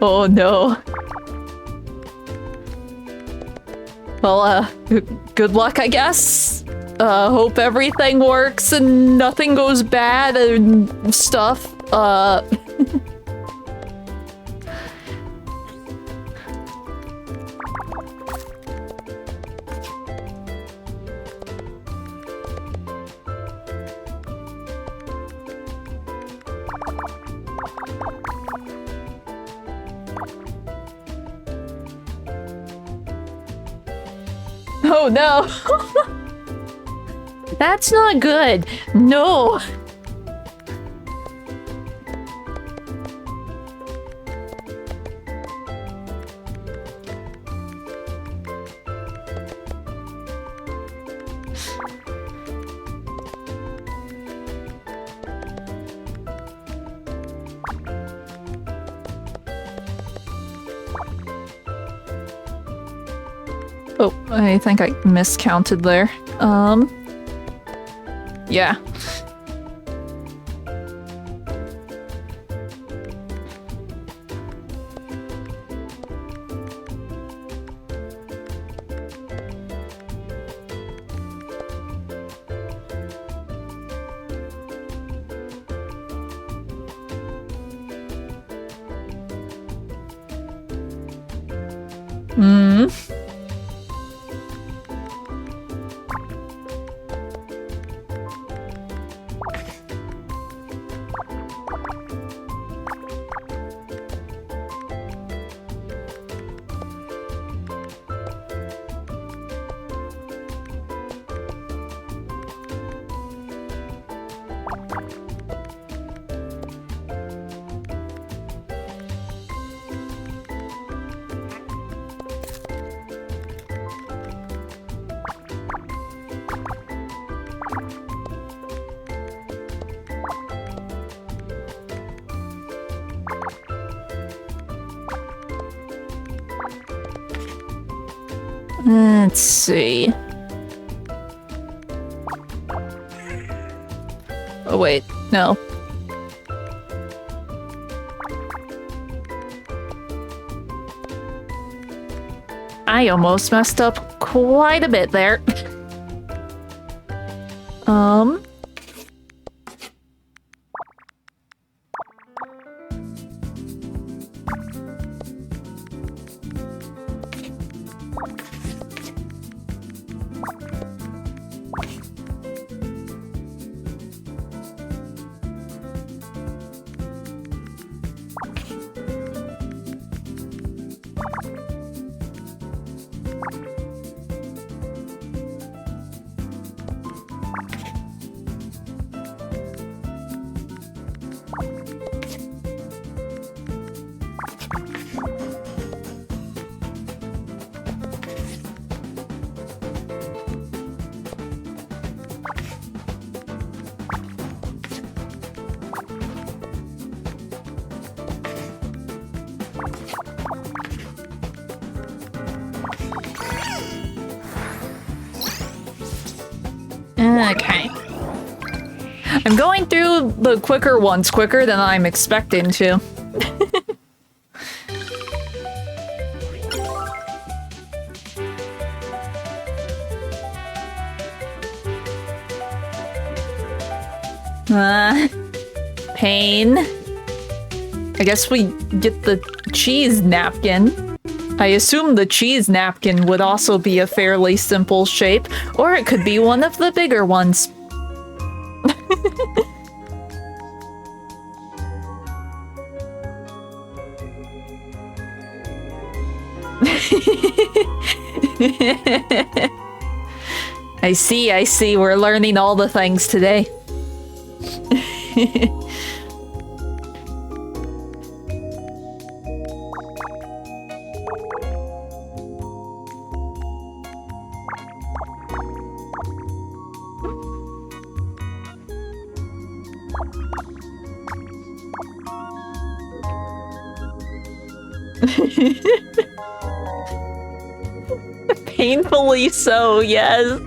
Oh no. Well, good luck, I guess. Hope everything works and nothing goes bad and stuff. Oh no! That's not good! No! Oh, I think I miscounted there. Yeah. Let's see. Oh wait, no. I almost messed up quite a bit there. Okay. I'm going through the quicker ones quicker than I'm expecting to. Pain. I guess we get the cheese napkin. I assume the cheese napkin would also be a fairly simple shape, or it could be one of the bigger ones. I see. We're learning all the things today. Painfully so, yes.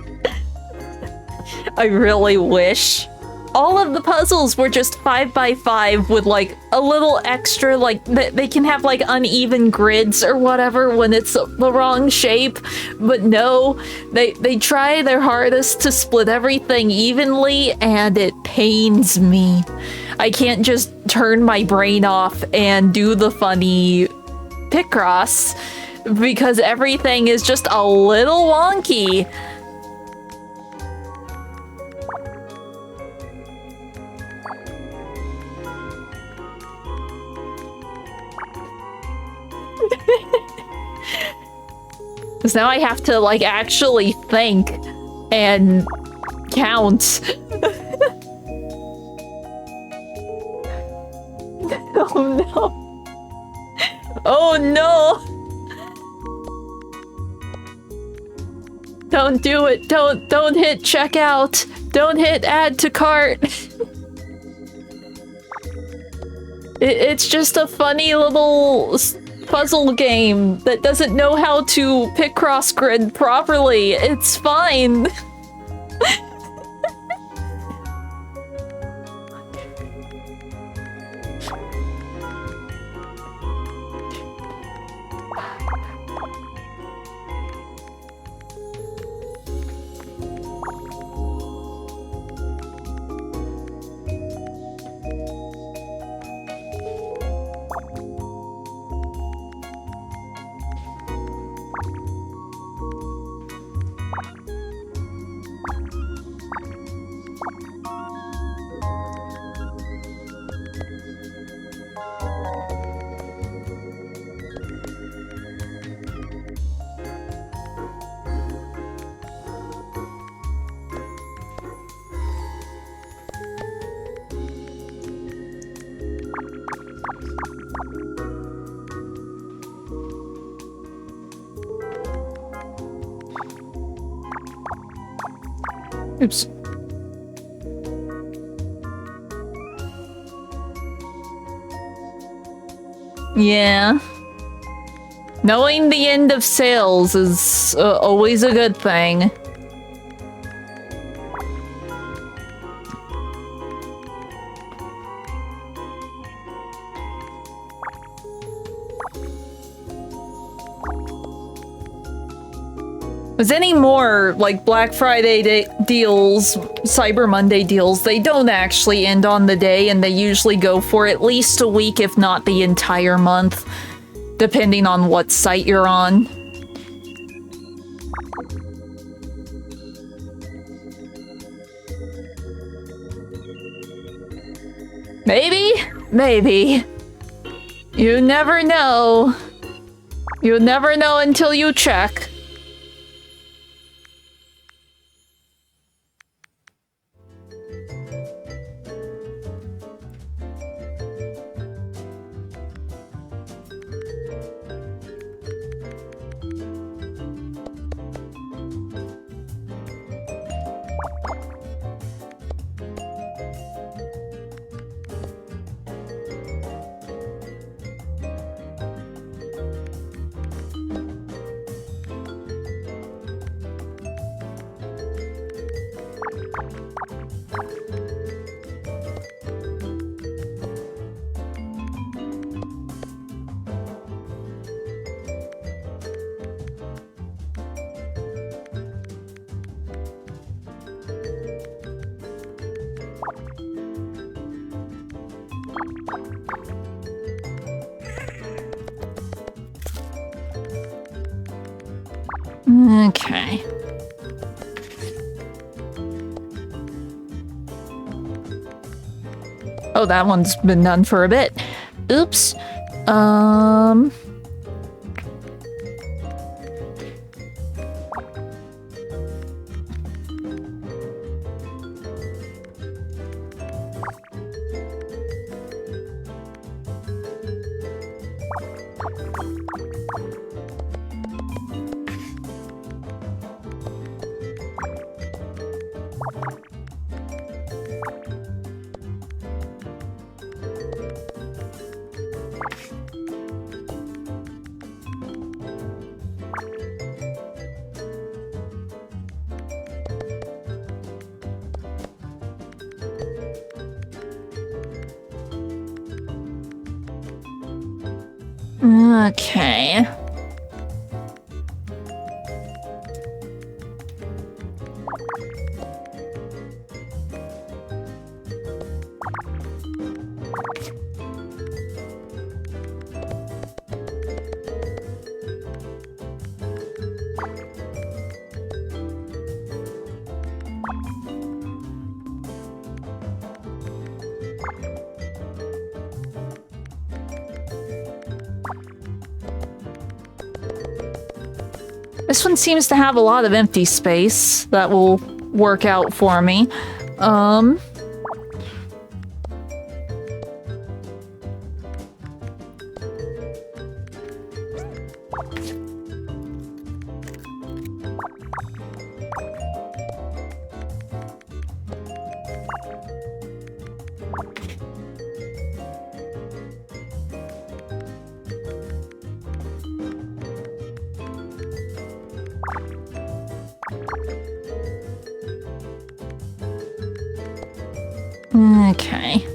I really wish. All of the puzzles were just 5x5 with like a little extra, like they can have like uneven grids or whatever when it's the wrong shape, but no, they try their hardest to split everything evenly, and it pains me. I can't just turn my brain off and do the funny Picross because everything is just a little wonky. Because now I have to, like, actually think and count. Oh no. Oh no! Don't do it. Don't hit checkout. Don't hit add to cart. It's just a funny little puzzle game that doesn't know how to Picross grid properly. It's fine. Oops. Yeah. Knowing the end of sales is always a good thing. There's any more, like, Black Friday deals, Cyber Monday deals, they don't actually end on the day, and they usually go for at least a week, if not the entire month, depending on what site you're on. Maybe. You never know. You never know until you check. Okay. Oh, that one's been done for a bit. Oops. Okay. This one seems to have a lot of empty space that will work out for me. Okay.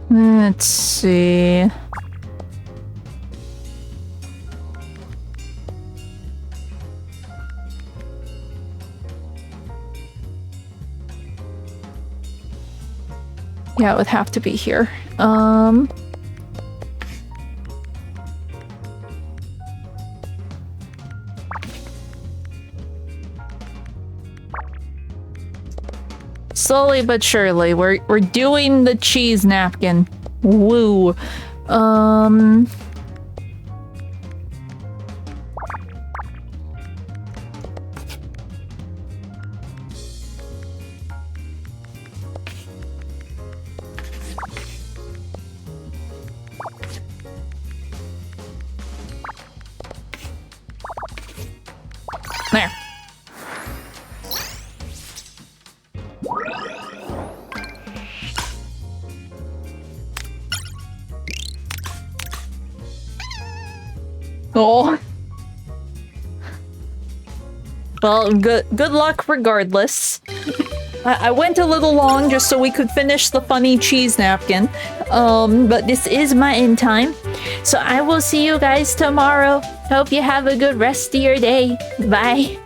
Let's see. Yeah, it would have to be here. Slowly but surely, we're doing the cheese napkin. Woo. There. Oh. Well, good luck regardless. I went a little long just so we could finish the funny cheese napkin. But this is my end time. So I will see you guys tomorrow. Hope you have a good rest of your day. Bye.